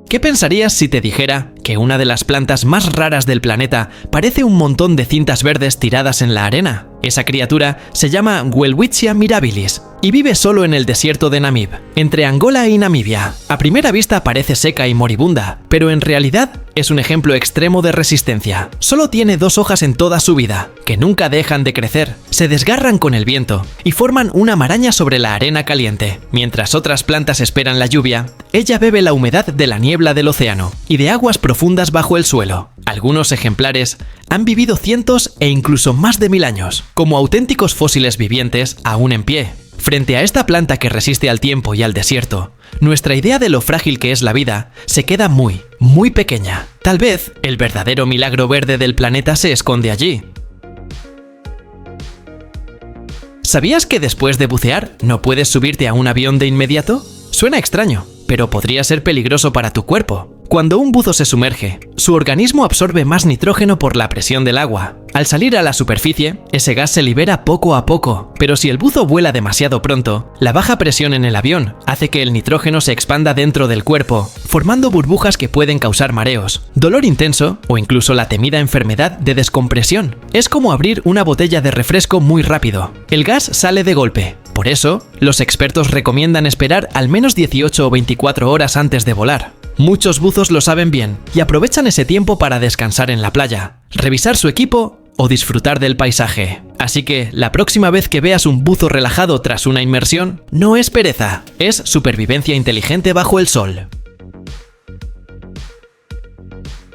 ¿Qué pensarías si te dijera que una de las plantas más raras del planeta parece un montón de cintas verdes tiradas en la arena? Esa criatura se llama Welwitschia mirabilis y vive solo en el desierto de Namib, entre Angola y Namibia. A primera vista parece seca y moribunda, pero en realidad es un ejemplo extremo de resistencia. Solo tiene 2 hojas en toda su vida, que nunca dejan de crecer, se desgarran con el viento y forman una maraña sobre la arena caliente. Mientras otras plantas esperan la lluvia, ella bebe la humedad de la niebla del océano y de aguas profundas bajo el suelo. Algunos ejemplares han vivido cientos e incluso más de 1000 años, como auténticos fósiles vivientes aún en pie. Frente a esta planta que resiste al tiempo y al desierto, nuestra idea de lo frágil que es la vida se queda muy, muy pequeña. Tal vez el verdadero milagro verde del planeta se esconde allí. ¿Sabías que después de bucear no puedes subirte a un avión de inmediato? Suena extraño, pero podría ser peligroso para tu cuerpo. Cuando un buzo se sumerge, su organismo absorbe más nitrógeno por la presión del agua. Al salir a la superficie, ese gas se libera poco a poco, pero si el buzo vuela demasiado pronto, la baja presión en el avión hace que el nitrógeno se expanda dentro del cuerpo, formando burbujas que pueden causar mareos, dolor intenso o incluso la temida enfermedad de descompresión. Es como abrir una botella de refresco muy rápido. El gas sale de golpe. Por eso, los expertos recomiendan esperar al menos 18 o 24 horas antes de volar. Muchos buzos lo saben bien y aprovechan ese tiempo para descansar en la playa, revisar su equipo o disfrutar del paisaje. Así que la próxima vez que veas un buzo relajado tras una inmersión, no es pereza, es supervivencia inteligente bajo el sol.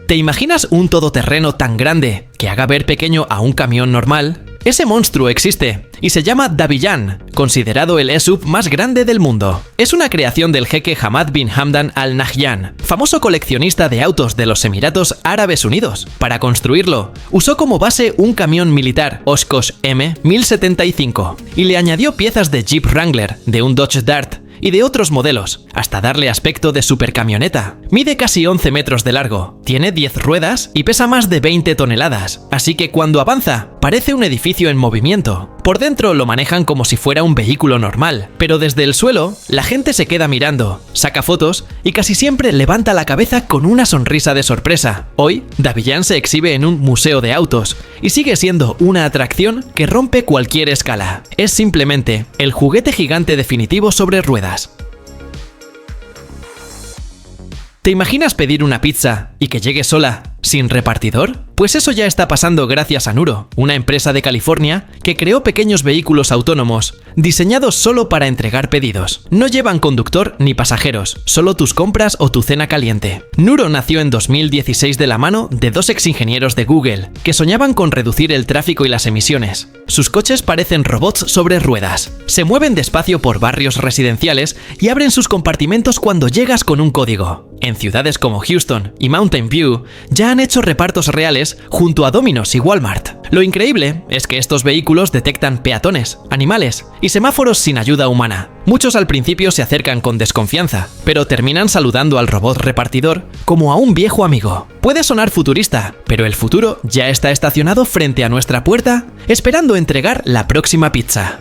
¿Te imaginas un todoterreno tan grande que haga ver pequeño a un camión normal? Ese monstruo existe y se llama Dabiyan, considerado el SUV más grande del mundo. Es una creación del jeque Hamad bin Hamdan Al Nahyan, famoso coleccionista de autos de los Emiratos Árabes Unidos. Para construirlo, usó como base un camión militar Oshkosh M1075 y le añadió piezas de Jeep Wrangler, de un Dodge Dart y de otros modelos, hasta darle aspecto de supercamioneta. Mide casi 11 metros de largo, tiene 10 ruedas y pesa más de 20 toneladas, así que cuando avanza, parece un edificio en movimiento. Por dentro lo manejan como si fuera un vehículo normal, pero desde el suelo, la gente se queda mirando, saca fotos y casi siempre levanta la cabeza con una sonrisa de sorpresa. Hoy, Dabiyan se exhibe en un museo de autos y sigue siendo una atracción que rompe cualquier escala. Es simplemente el juguete gigante definitivo sobre ruedas. ¿Te imaginas pedir una pizza y que llegue sola, sin repartidor? Pues eso ya está pasando gracias a Nuro, una empresa de California que creó pequeños vehículos autónomos, diseñados solo para entregar pedidos. No llevan conductor ni pasajeros, solo tus compras o tu cena caliente. Nuro nació en 2016 de la mano de 2 exingenieros de Google, que soñaban con reducir el tráfico y las emisiones. Sus coches parecen robots sobre ruedas. Se mueven despacio por barrios residenciales y abren sus compartimentos cuando llegas con un código. En ciudades como Houston y Mountain View ya han hecho repartos reales junto a Domino's y Walmart. Lo increíble es que estos vehículos detectan peatones, animales y semáforos sin ayuda humana. Muchos al principio se acercan con desconfianza, pero terminan saludando al robot repartidor como a un viejo amigo. Puede sonar futurista, pero el futuro ya está estacionado frente a nuestra puerta, esperando entregar la próxima pizza.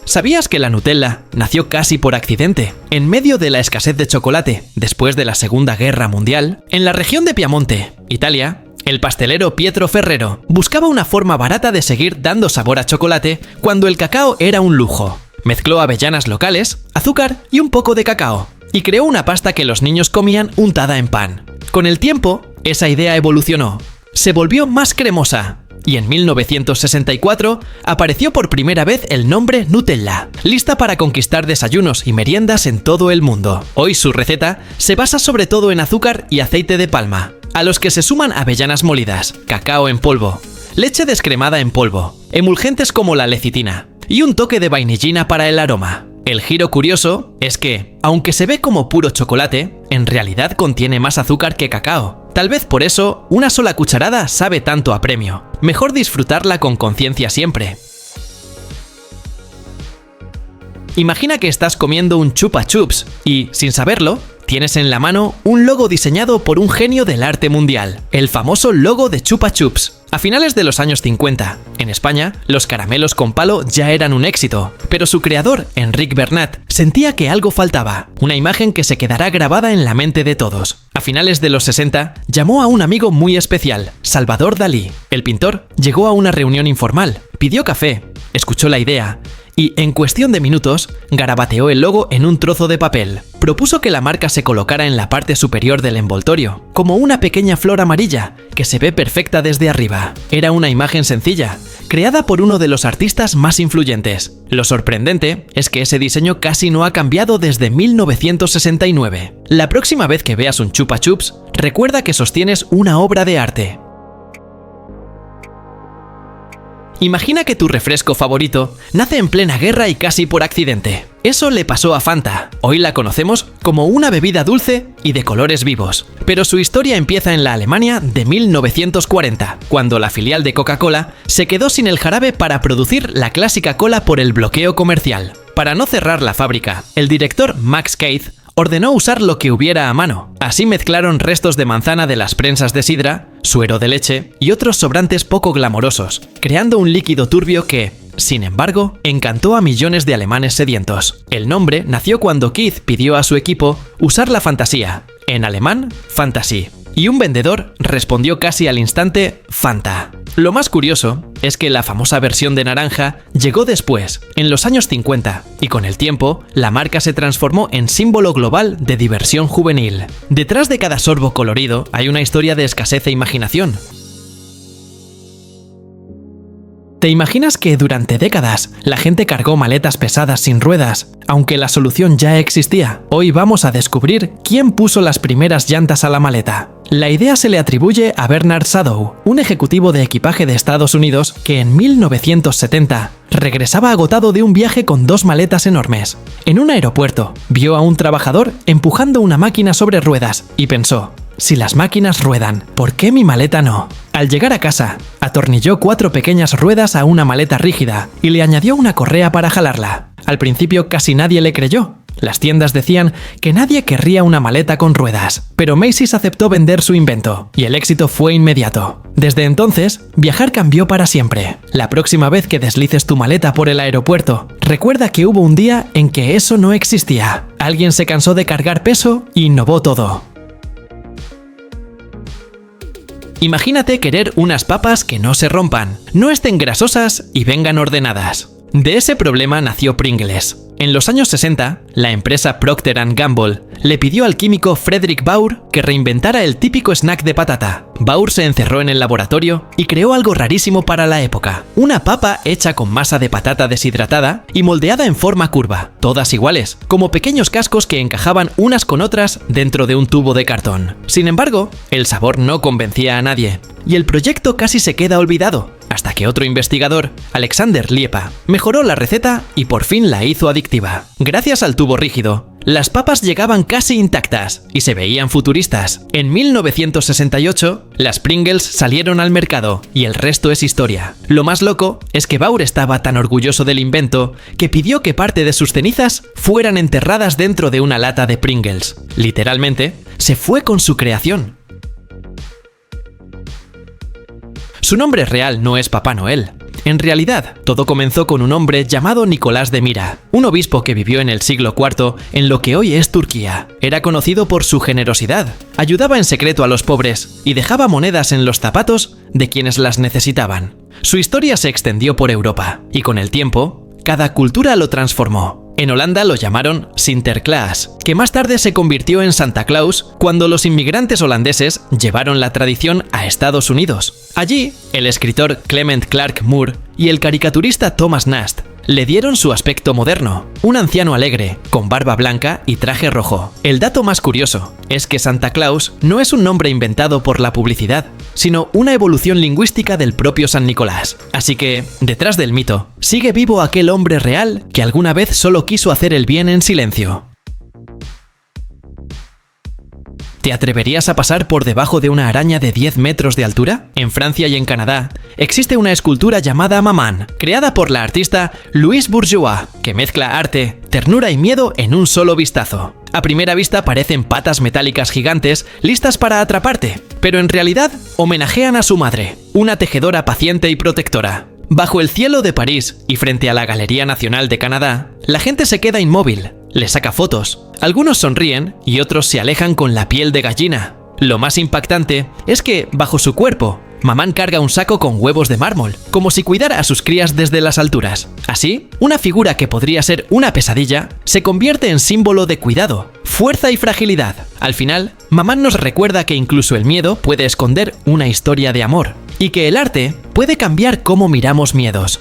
¿Sabías que la Nutella nació casi por accidente? En medio de la escasez de chocolate, después de la Segunda Guerra Mundial, en la región de Piamonte, Italia, el pastelero Pietro Ferrero buscaba una forma barata de seguir dando sabor a chocolate cuando el cacao era un lujo. Mezcló avellanas locales, azúcar y un poco de cacao, y creó una pasta que los niños comían untada en pan. Con el tiempo, esa idea evolucionó. Se volvió más cremosa. Y en 1964 apareció por primera vez el nombre Nutella, lista para conquistar desayunos y meriendas en todo el mundo. Hoy su receta se basa sobre todo en azúcar y aceite de palma, a los que se suman avellanas molidas, cacao en polvo, leche descremada en polvo, emulgentes como la lecitina y un toque de vainillina para el aroma. El giro curioso es que, aunque se ve como puro chocolate, en realidad contiene más azúcar que cacao. Tal vez por eso, una sola cucharada sabe tanto a premio. Mejor disfrutarla con conciencia siempre. Imagina que estás comiendo un Chupa Chups y, sin saberlo, tienes en la mano un logo diseñado por un genio del arte mundial, el famoso logo de Chupa Chups. A finales de los años 50, en España, los caramelos con palo ya eran un éxito, pero su creador, Enric Bernat, sentía que algo faltaba, una imagen que se quedará grabada en la mente de todos. A finales de los 60, llamó a un amigo muy especial, Salvador Dalí. El pintor llegó a una reunión informal, pidió café, escuchó la idea y, en cuestión de minutos, garabateó el logo en un trozo de papel. Propuso que la marca se colocara en la parte superior del envoltorio, como una pequeña flor amarilla que se ve perfecta desde arriba. Era una imagen sencilla, creada por uno de los artistas más influyentes. Lo sorprendente es que ese diseño casi no ha cambiado desde 1969. La próxima vez que veas un Chupa Chups, recuerda que sostienes una obra de arte. Imagina que tu refresco favorito nace en plena guerra y casi por accidente. Eso le pasó a Fanta. Hoy la conocemos como una bebida dulce y de colores vivos. Pero su historia empieza en la Alemania de 1940, cuando la filial de Coca-Cola se quedó sin el jarabe para producir la clásica cola por el bloqueo comercial. Para no cerrar la fábrica, el director Max Keith ordenó usar lo que hubiera a mano. Así mezclaron restos de manzana de las prensas de sidra, suero de leche y otros sobrantes poco glamorosos, creando un líquido turbio que, sin embargo, encantó a millones de alemanes sedientos. El nombre nació cuando Keith pidió a su equipo usar la fantasía, en alemán, Fantasy, y un vendedor respondió casi al instante Fanta. Lo más curioso es que la famosa versión de naranja llegó después, en los años 50, y con el tiempo, la marca se transformó en símbolo global de diversión juvenil. Detrás de cada sorbo colorido hay una historia de escasez e imaginación. ¿Te imaginas que durante décadas la gente cargó maletas pesadas sin ruedas, aunque la solución ya existía? Hoy vamos a descubrir quién puso las primeras llantas a la maleta. La idea se le atribuye a Bernard Sadow, un ejecutivo de equipaje de Estados Unidos que en 1970 regresaba agotado de un viaje con 2 maletas enormes. En un aeropuerto, vio a un trabajador empujando una máquina sobre ruedas y pensó: si las máquinas ruedan, ¿por qué mi maleta no? Al llegar a casa, atornilló 4 pequeñas ruedas a una maleta rígida y le añadió una correa para jalarla. Al principio casi nadie le creyó. Las tiendas decían que nadie querría una maleta con ruedas, pero Macy's aceptó vender su invento, y el éxito fue inmediato. Desde entonces, viajar cambió para siempre. La próxima vez que deslices tu maleta por el aeropuerto, recuerda que hubo un día en que eso no existía. Alguien se cansó de cargar peso e innovó todo. Imagínate querer unas papas que no se rompan, no estén grasosas y vengan ordenadas. De ese problema nació Pringles. En los años 60, la empresa Procter & Gamble le pidió al químico Frederick Baur que reinventara el típico snack de patata. Baur se encerró en el laboratorio y creó algo rarísimo para la época: una papa hecha con masa de patata deshidratada y moldeada en forma curva, todas iguales, como pequeños cascos que encajaban unas con otras dentro de un tubo de cartón. Sin embargo, el sabor no convencía a nadie, y el proyecto casi se queda olvidado, hasta que otro investigador, Alexander Liepa, mejoró la receta y por fin la hizo adictiva. Gracias al tubo rígido, las papas llegaban casi intactas y se veían futuristas. En 1968, las Pringles salieron al mercado y el resto es historia. Lo más loco es que Baur estaba tan orgulloso del invento que pidió que parte de sus cenizas fueran enterradas dentro de una lata de Pringles. Literalmente, se fue con su creación. Su nombre real no es Papá Noel. En realidad, todo comenzó con un hombre llamado Nicolás de Mira, un obispo que vivió en el siglo IV en lo que hoy es Turquía. Era conocido por su generosidad, ayudaba en secreto a los pobres y dejaba monedas en los zapatos de quienes las necesitaban. Su historia se extendió por Europa y con el tiempo, cada cultura lo transformó. En Holanda lo llamaron Sinterklaas, que más tarde se convirtió en Santa Claus cuando los inmigrantes holandeses llevaron la tradición a Estados Unidos. Allí, el escritor Clement Clarke Moore y el caricaturista Thomas Nast le dieron su aspecto moderno, un anciano alegre, con barba blanca y traje rojo. El dato más curioso es que Santa Claus no es un nombre inventado por la publicidad, sino una evolución lingüística del propio San Nicolás. Así que, detrás del mito, sigue vivo aquel hombre real que alguna vez solo quiso hacer el bien en silencio. ¿Te atreverías a pasar por debajo de una araña de 10 metros de altura? En Francia y en Canadá existe una escultura llamada Maman, creada por la artista Louise Bourgeois, que mezcla arte, ternura y miedo en un solo vistazo. A primera vista parecen patas metálicas gigantes listas para atraparte, pero en realidad homenajean a su madre, una tejedora paciente y protectora. Bajo el cielo de París y frente a la Galería Nacional de Canadá, la gente se queda inmóvil, le saca fotos. Algunos sonríen y otros se alejan con la piel de gallina. Lo más impactante es que, bajo su cuerpo, Maman carga un saco con huevos de mármol, como si cuidara a sus crías desde las alturas. Así, una figura que podría ser una pesadilla se convierte en símbolo de cuidado, fuerza y fragilidad. Al final, Maman nos recuerda que incluso el miedo puede esconder una historia de amor, y que el arte puede cambiar cómo miramos miedos.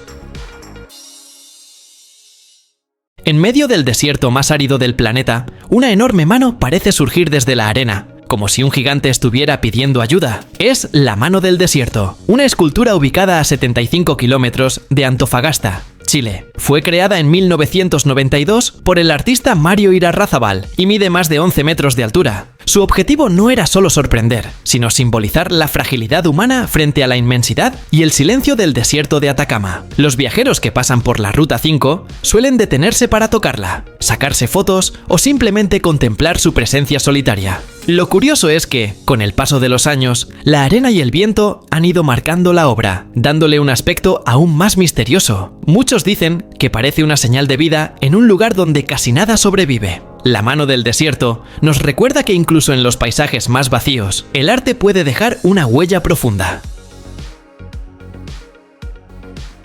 En medio del desierto más árido del planeta, una enorme mano parece surgir desde la arena, como si un gigante estuviera pidiendo ayuda. Es la Mano del Desierto, una escultura ubicada a 75 kilómetros de Antofagasta, Chile. Fue creada en 1992 por el artista Mario Irarrázaval y mide más de 11 metros de altura. Su objetivo no era solo sorprender, sino simbolizar la fragilidad humana frente a la inmensidad y el silencio del desierto de Atacama. Los viajeros que pasan por la Ruta 5 suelen detenerse para tocarla, sacarse fotos o simplemente contemplar su presencia solitaria. Lo curioso es que, con el paso de los años, la arena y el viento han ido marcando la obra, dándole un aspecto aún más misterioso. Muchos dicen que parece una señal de vida en un lugar donde casi nada sobrevive. La Mano del Desierto nos recuerda que incluso en los paisajes más vacíos, el arte puede dejar una huella profunda.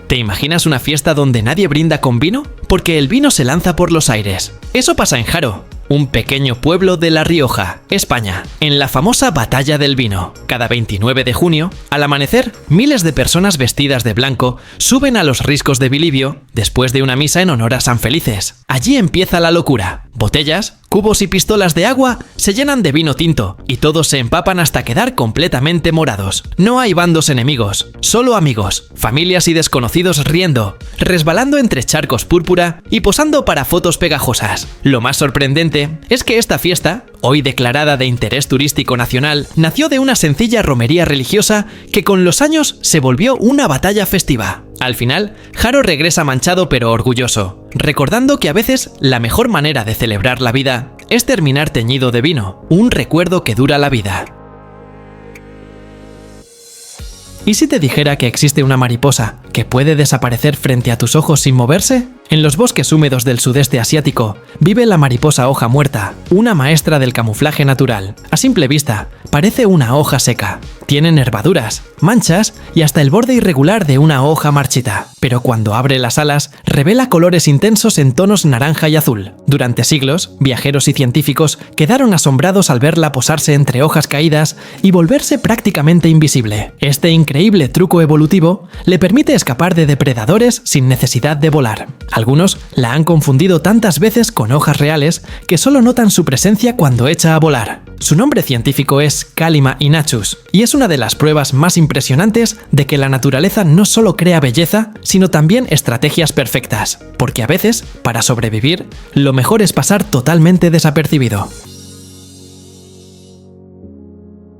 ¿Te imaginas una fiesta donde nadie brinda con vino? Porque el vino se lanza por los aires. Eso pasa en Jaro, un pequeño pueblo de La Rioja, España, en la famosa Batalla del Vino. Cada 29 de junio, al amanecer, miles de personas vestidas de blanco suben a los riscos de Bilibio después de una misa en honor a San Felices. Allí empieza la locura. Botellas, cubos y pistolas de agua se llenan de vino tinto y todos se empapan hasta quedar completamente morados. No hay bandos enemigos, solo amigos, familias y desconocidos riendo, resbalando entre charcos púrpura y posando para fotos pegajosas. Lo más sorprendente es que esta fiesta, hoy declarada de interés turístico nacional, nació de una sencilla romería religiosa que con los años se volvió una batalla festiva. Al final, Jaro regresa manchado pero orgulloso, recordando que a veces la mejor manera de celebrar la vida es terminar teñido de vino, un recuerdo que dura la vida. ¿Y si te dijera que existe una mariposa que puede desaparecer frente a tus ojos sin moverse? En los bosques húmedos del sudeste asiático vive la mariposa hoja muerta, una maestra del camuflaje natural. A simple vista, parece una hoja seca. Tiene nervaduras, manchas y hasta el borde irregular de una hoja marchita. Pero cuando abre las alas, revela colores intensos en tonos naranja y azul. Durante siglos, viajeros y científicos quedaron asombrados al verla posarse entre hojas caídas y volverse prácticamente invisible. Este increíble truco evolutivo le permite escapar de depredadores sin necesidad de volar. Algunos la han confundido tantas veces con hojas reales que solo notan su presencia cuando echa a volar. Su nombre científico es Kallima innachus y es una de las pruebas más impresionantes de que la naturaleza no solo crea belleza, sino también estrategias perfectas. Porque a veces, para sobrevivir, lo mejor es pasar totalmente desapercibido.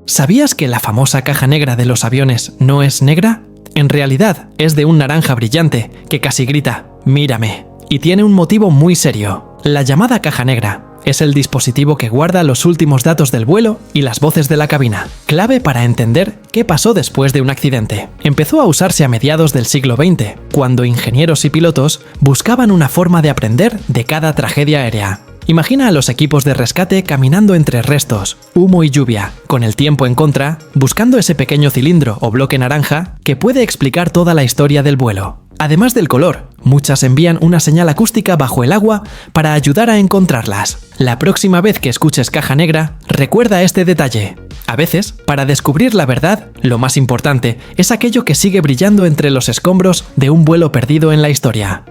¿Sabías que la famosa caja negra de los aviones no es negra? En realidad es de un naranja brillante que casi grita «mírame» y tiene un motivo muy serio. La llamada caja negra es el dispositivo que guarda los últimos datos del vuelo y las voces de la cabina, clave para entender qué pasó después de un accidente. Empezó a usarse a mediados del siglo XX, cuando ingenieros y pilotos buscaban una forma de aprender de cada tragedia aérea. Imagina a los equipos de rescate caminando entre restos, humo y lluvia, con el tiempo en contra, buscando ese pequeño cilindro o bloque naranja que puede explicar toda la historia del vuelo. Además del color, muchas envían una señal acústica bajo el agua para ayudar a encontrarlas. La próxima vez que escuches caja negra, recuerda este detalle. A veces, para descubrir la verdad, lo más importante es aquello que sigue brillando entre los escombros de un vuelo perdido en la historia.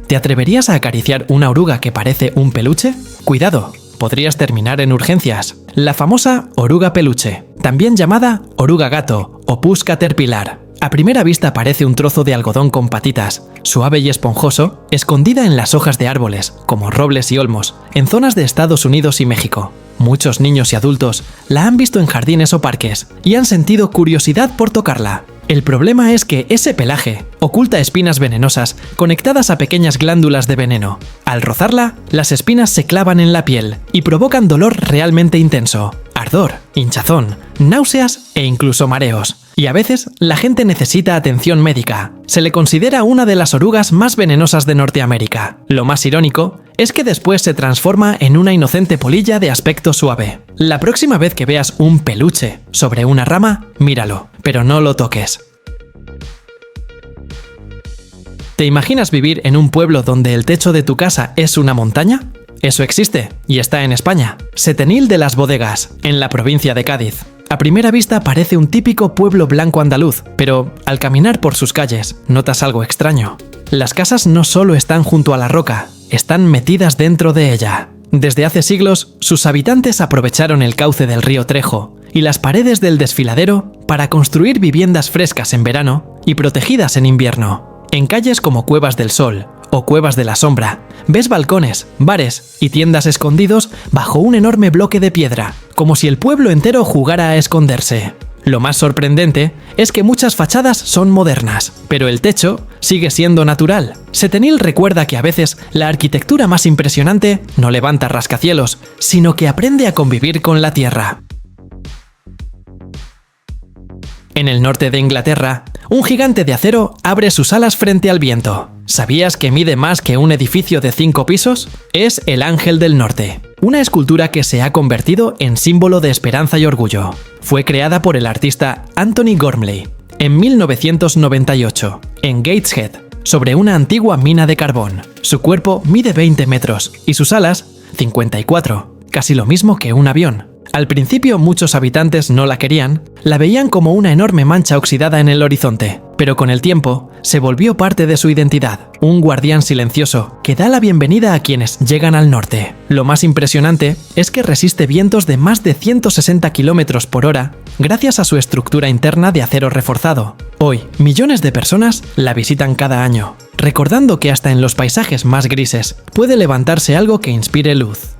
¿Te atreverías a acariciar una oruga que parece un peluche? Cuidado, podrías terminar en urgencias. La famosa oruga peluche, también llamada oruga gato o pus caterpillar. A primera vista parece un trozo de algodón con patitas, suave y esponjoso, escondida en las hojas de árboles, como robles y olmos, en zonas de Estados Unidos y México. Muchos niños y adultos la han visto en jardines o parques y han sentido curiosidad por tocarla. El problema es que ese pelaje oculta espinas venenosas conectadas a pequeñas glándulas de veneno. Al rozarla, las espinas se clavan en la piel y provocan dolor realmente intenso, ardor, hinchazón, náuseas e incluso mareos. Y a veces la gente necesita atención médica. Se le considera una de las orugas más venenosas de Norteamérica. Lo más irónico es que después se transforma en una inocente polilla de aspecto suave. La próxima vez que veas un peluche sobre una rama, míralo, pero no lo toques. ¿Te imaginas vivir en un pueblo donde el techo de tu casa es una montaña? Eso existe, y está en España. Setenil de las Bodegas, en la provincia de Cádiz. A primera vista parece un típico pueblo blanco andaluz, pero al caminar por sus calles notas algo extraño. Las casas no solo están junto a la roca, están metidas dentro de ella. Desde hace siglos, sus habitantes aprovecharon el cauce del río Trejo y las paredes del desfiladero para construir viviendas frescas en verano y protegidas en invierno. En calles como Cuevas del Sol o Cuevas de la Sombra, ves balcones, bares y tiendas escondidos bajo un enorme bloque de piedra, como si el pueblo entero jugara a esconderse. Lo más sorprendente es que muchas fachadas son modernas, pero el techo sigue siendo natural. Setenil recuerda que a veces la arquitectura más impresionante no levanta rascacielos, sino que aprende a convivir con la tierra. En el norte de Inglaterra, un gigante de acero abre sus alas frente al viento. ¿Sabías que mide más que un edificio de 5 pisos? Es el Ángel del Norte, una escultura que se ha convertido en símbolo de esperanza y orgullo. Fue creada por el artista Anthony Gormley en 1998, en Gateshead, sobre una antigua mina de carbón. Su cuerpo mide 20 metros y sus alas 54, casi lo mismo que un avión. Al principio muchos habitantes no la querían, la veían como una enorme mancha oxidada en el horizonte, pero con el tiempo se volvió parte de su identidad, un guardián silencioso que da la bienvenida a quienes llegan al norte. Lo más impresionante es que resiste vientos de más de 160 km por hora gracias a su estructura interna de acero reforzado. Hoy, millones de personas la visitan cada año, recordando que hasta en los paisajes más grises puede levantarse algo que inspire luz.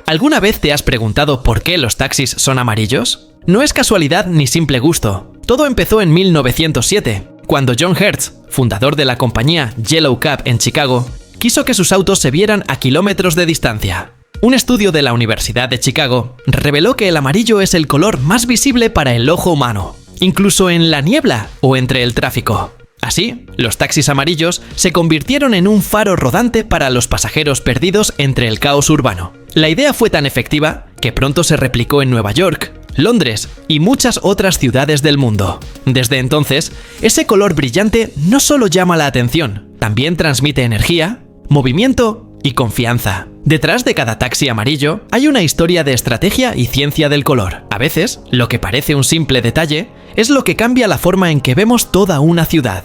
¿Alguna vez te has preguntado por qué los taxis son amarillos? No es casualidad ni simple gusto. Todo empezó en 1907, cuando John Hertz, fundador de la compañía Yellow Cab en Chicago, quiso que sus autos se vieran a kilómetros de distancia. Un estudio de la Universidad de Chicago reveló que el amarillo es el color más visible para el ojo humano, incluso en la niebla o entre el tráfico. Así, los taxis amarillos se convirtieron en un faro rodante para los pasajeros perdidos entre el caos urbano. La idea fue tan efectiva que pronto se replicó en Nueva York, Londres y muchas otras ciudades del mundo. Desde entonces, ese color brillante no solo llama la atención, también transmite energía, movimiento y confianza. Detrás de cada taxi amarillo hay una historia de estrategia y ciencia del color. A veces, lo que parece un simple detalle es lo que cambia la forma en que vemos toda una ciudad.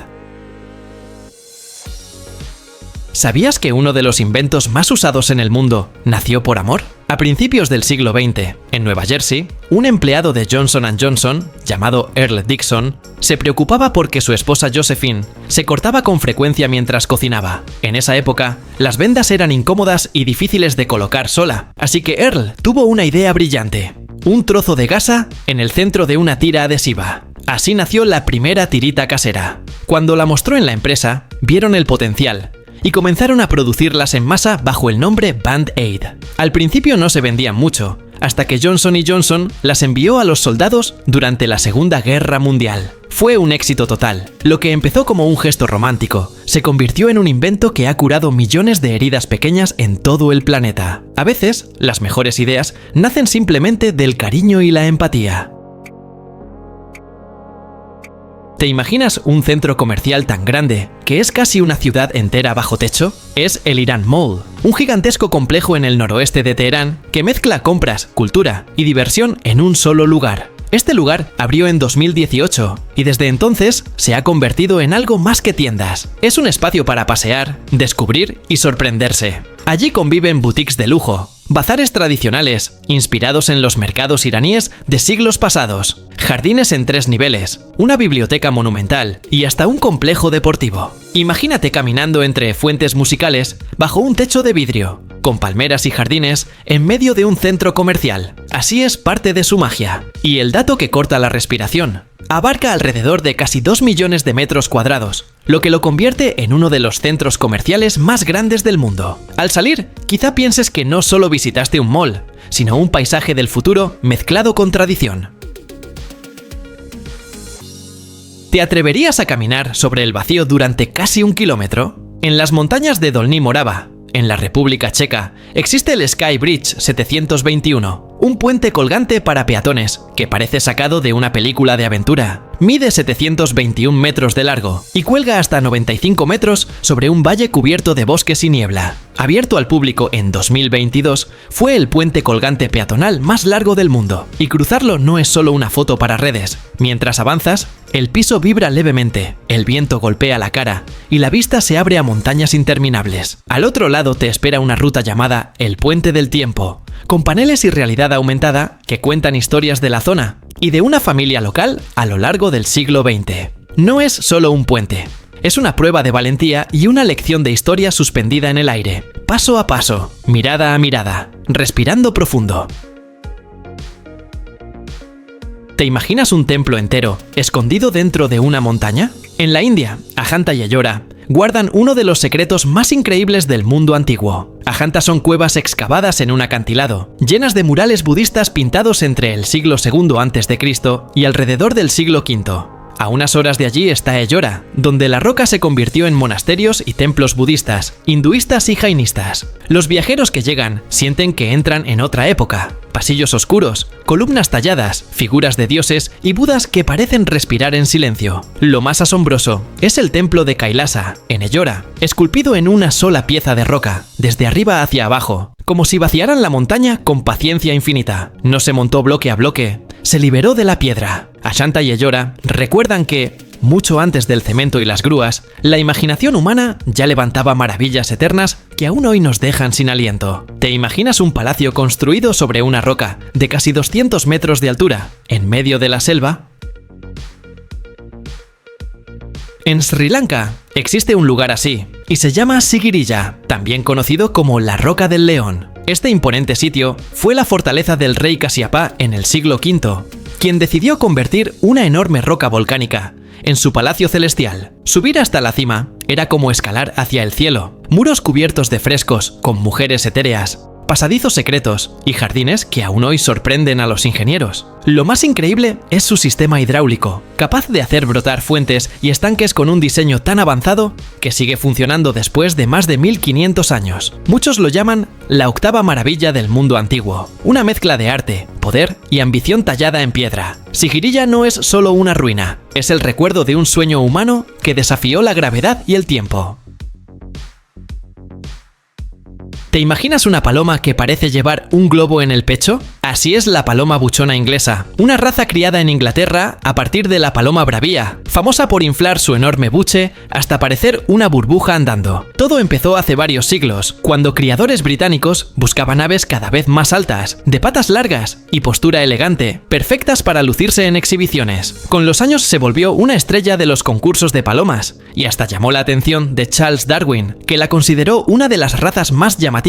¿Sabías que uno de los inventos más usados en el mundo nació por amor? A principios del siglo XX, en Nueva Jersey, un empleado de Johnson & Johnson, llamado Earl Dixon, se preocupaba porque su esposa Josephine se cortaba con frecuencia mientras cocinaba. En esa época, las vendas eran incómodas y difíciles de colocar sola, así que Earl tuvo una idea brillante: un trozo de gasa en el centro de una tira adhesiva. Así nació la primera tirita casera. Cuando la mostró en la empresa, vieron el potencial y comenzaron a producirlas en masa bajo el nombre Band-Aid. Al principio no se vendían mucho, hasta que Johnson & Johnson las envió a los soldados durante la Segunda Guerra Mundial. Fue un éxito total. Lo que empezó como un gesto romántico se convirtió en un invento que ha curado millones de heridas pequeñas en todo el planeta. A veces, las mejores ideas nacen simplemente del cariño y la empatía. ¿Te imaginas un centro comercial tan grande que es casi una ciudad entera bajo techo? Es el Iran Mall, un gigantesco complejo en el noroeste de Teherán que mezcla compras, cultura y diversión en un solo lugar. Este lugar abrió en 2018 y desde entonces se ha convertido en algo más que tiendas. Es un espacio para pasear, descubrir y sorprenderse. Allí conviven boutiques de lujo, bazares tradicionales, inspirados en los mercados iraníes de siglos pasados, jardines en 3 niveles, una biblioteca monumental y hasta un complejo deportivo. Imagínate caminando entre fuentes musicales bajo un techo de vidrio, con palmeras y jardines en medio de un centro comercial. Así es parte de su magia. Y el dato que corta la respiración: abarca alrededor de casi 2 millones de metros cuadrados, lo que lo convierte en uno de los centros comerciales más grandes del mundo. Al salir, quizá pienses que no solo visitaste un mall, sino un paisaje del futuro mezclado con tradición. ¿Te atreverías a caminar sobre el vacío durante casi 1 kilómetro? En las montañas de Dolní Morava, en la República Checa, existe el Sky Bridge 721, un puente colgante para peatones que parece sacado de una película de aventura. Mide 721 metros de largo y cuelga hasta 95 metros sobre un valle cubierto de bosques y niebla. Abierto al público en 2022, fue el puente colgante peatonal más largo del mundo, y cruzarlo no es solo una foto para redes. Mientras avanzas, el piso vibra levemente, el viento golpea la cara y la vista se abre a montañas interminables. Al otro lado te espera una ruta llamada el Puente del Tiempo, con paneles y realidad aumentada que cuentan historias de la zona y de una familia local a lo largo del siglo XX. No es solo un puente, es una prueba de valentía y una lección de historia suspendida en el aire, paso a paso, mirada a mirada, respirando profundo. ¿Te imaginas un templo entero escondido dentro de una montaña? En la India, Ajanta y Ellora guardan uno de los secretos más increíbles del mundo antiguo. Ajanta son cuevas excavadas en un acantilado, llenas de murales budistas pintados entre el siglo II a.C. y alrededor del siglo V. A unas horas de allí está Ellora, donde la roca se convirtió en monasterios y templos budistas, hinduistas y jainistas. Los viajeros que llegan sienten que entran en otra época. Pasillos oscuros, columnas talladas, figuras de dioses y budas que parecen respirar en silencio. Lo más asombroso es el templo de Kailasa, en Ellora, esculpido en una sola pieza de roca, desde arriba hacia abajo, como si vaciaran la montaña con paciencia infinita. No se montó bloque a bloque, se liberó de la piedra. Ajanta y Ellora recuerdan que, mucho antes del cemento y las grúas, la imaginación humana ya levantaba maravillas eternas que aún hoy nos dejan sin aliento. ¿Te imaginas un palacio construido sobre una roca de casi 200 metros de altura, en medio de la selva? En Sri Lanka existe un lugar así, y se llama Sigiriya, también conocido como la Roca del León. Este imponente sitio fue la fortaleza del rey Kasyapa en el siglo V, quien decidió convertir una enorme roca volcánica en su palacio celestial. Subir hasta la cima era como escalar hacia el cielo. Muros cubiertos de frescos con mujeres etéreas, pasadizos secretos y jardines que aún hoy sorprenden a los ingenieros. Lo más increíble es su sistema hidráulico, capaz de hacer brotar fuentes y estanques con un diseño tan avanzado que sigue funcionando después de más de 1500 años. Muchos lo llaman la octava maravilla del mundo antiguo, una mezcla de arte, poder y ambición tallada en piedra. Sigiriya no es solo una ruina, es el recuerdo de un sueño humano que desafió la gravedad y el tiempo. ¿Te imaginas una paloma que parece llevar un globo en el pecho? Así es la paloma buchona inglesa, una raza criada en Inglaterra a partir de la paloma bravía, famosa por inflar su enorme buche hasta parecer una burbuja andando. Todo empezó hace varios siglos, cuando criadores británicos buscaban aves cada vez más altas, de patas largas y postura elegante, perfectas para lucirse en exhibiciones. Con los años se volvió una estrella de los concursos de palomas, y hasta llamó la atención de Charles Darwin, que la consideró una de las razas más llamativas.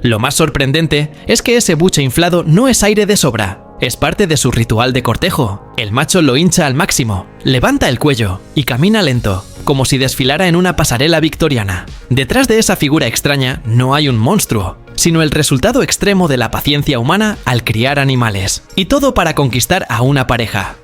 Lo más sorprendente es que ese buche inflado no es aire de sobra, es parte de su ritual de cortejo. El macho lo hincha al máximo, levanta el cuello y camina lento, como si desfilara en una pasarela victoriana. Detrás de esa figura extraña no hay un monstruo, sino el resultado extremo de la paciencia humana al criar animales. Y todo para conquistar a una pareja.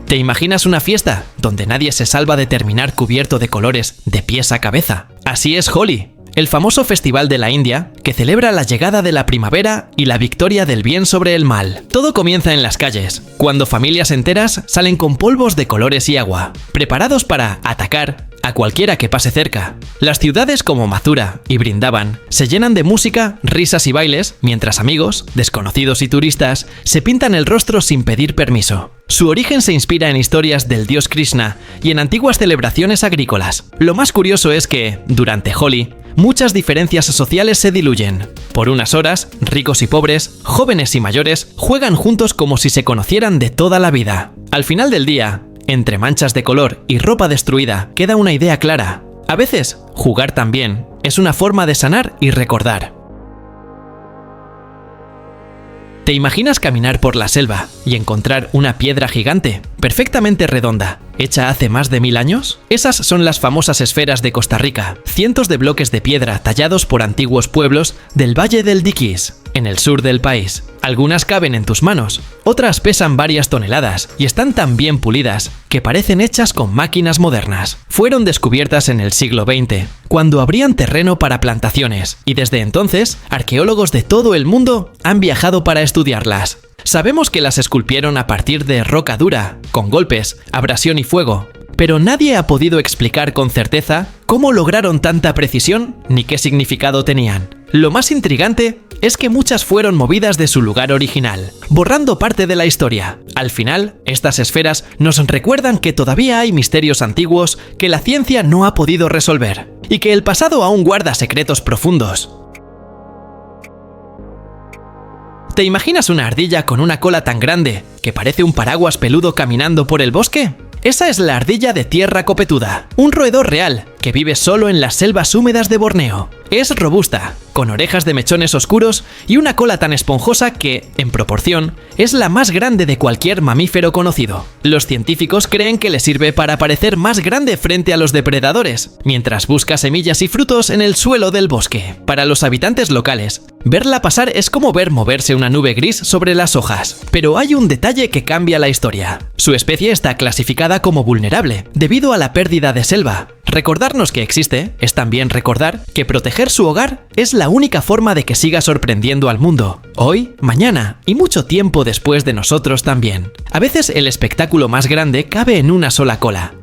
¿Te imaginas una fiesta donde nadie se salva de terminar cubierto de colores de pies a cabeza? Así es Holi, el famoso festival de la India que celebra la llegada de la primavera y la victoria del bien sobre el mal. Todo comienza en las calles, cuando familias enteras salen con polvos de colores y agua, preparados para atacar a cualquiera que pase cerca. Las ciudades como Mathura y Brindavan se llenan de música, risas y bailes, mientras amigos, desconocidos y turistas se pintan el rostro sin pedir permiso. Su origen se inspira en historias del dios Krishna y en antiguas celebraciones agrícolas. Lo más curioso es que, durante Holi, muchas diferencias sociales se diluyen. Por unas horas, ricos y pobres, jóvenes y mayores, juegan juntos como si se conocieran de toda la vida. Al final del día, entre manchas de color y ropa destruida, queda una idea clara. A veces, jugar también es una forma de sanar y recordar. ¿Te imaginas caminar por la selva y encontrar una piedra gigante, perfectamente redonda, hecha hace más de 1000 años? Esas son las famosas esferas de Costa Rica, cientos de bloques de piedra tallados por antiguos pueblos del Valle del Diquís, en el sur del país. Algunas caben en tus manos, otras pesan varias toneladas y están tan bien pulidas que parecen hechas con máquinas modernas. Fueron descubiertas en el siglo XX, cuando abrían terreno para plantaciones, y desde entonces, arqueólogos de todo el mundo han viajado para estudiarlas. Sabemos que las esculpieron a partir de roca dura, con golpes, abrasión y fuego, pero nadie ha podido explicar con certeza cómo lograron tanta precisión ni qué significado tenían. Lo más intrigante es que muchas fueron movidas de su lugar original, borrando parte de la historia. Al final, estas esferas nos recuerdan que todavía hay misterios antiguos que la ciencia no ha podido resolver, y que el pasado aún guarda secretos profundos. ¿Te imaginas una ardilla con una cola tan grande que parece un paraguas peludo caminando por el bosque? Esa es la ardilla de tierra copetuda, un roedor real que vive solo en las selvas húmedas de Borneo. Es robusta, con orejas de mechones oscuros y una cola tan esponjosa que, en proporción, es la más grande de cualquier mamífero conocido. Los científicos creen que le sirve para parecer más grande frente a los depredadores, mientras busca semillas y frutos en el suelo del bosque. Para los habitantes locales, verla pasar es como ver moverse una nube gris sobre las hojas. Pero hay un detalle que cambia la historia. Su especie está clasificada como vulnerable, debido a la pérdida de selva. Recordarnos que existe es también recordar que proteger su hogar es la única forma de que siga sorprendiendo al mundo, hoy, mañana y mucho tiempo después de nosotros también. A veces el espectáculo más grande cabe en una sola cola,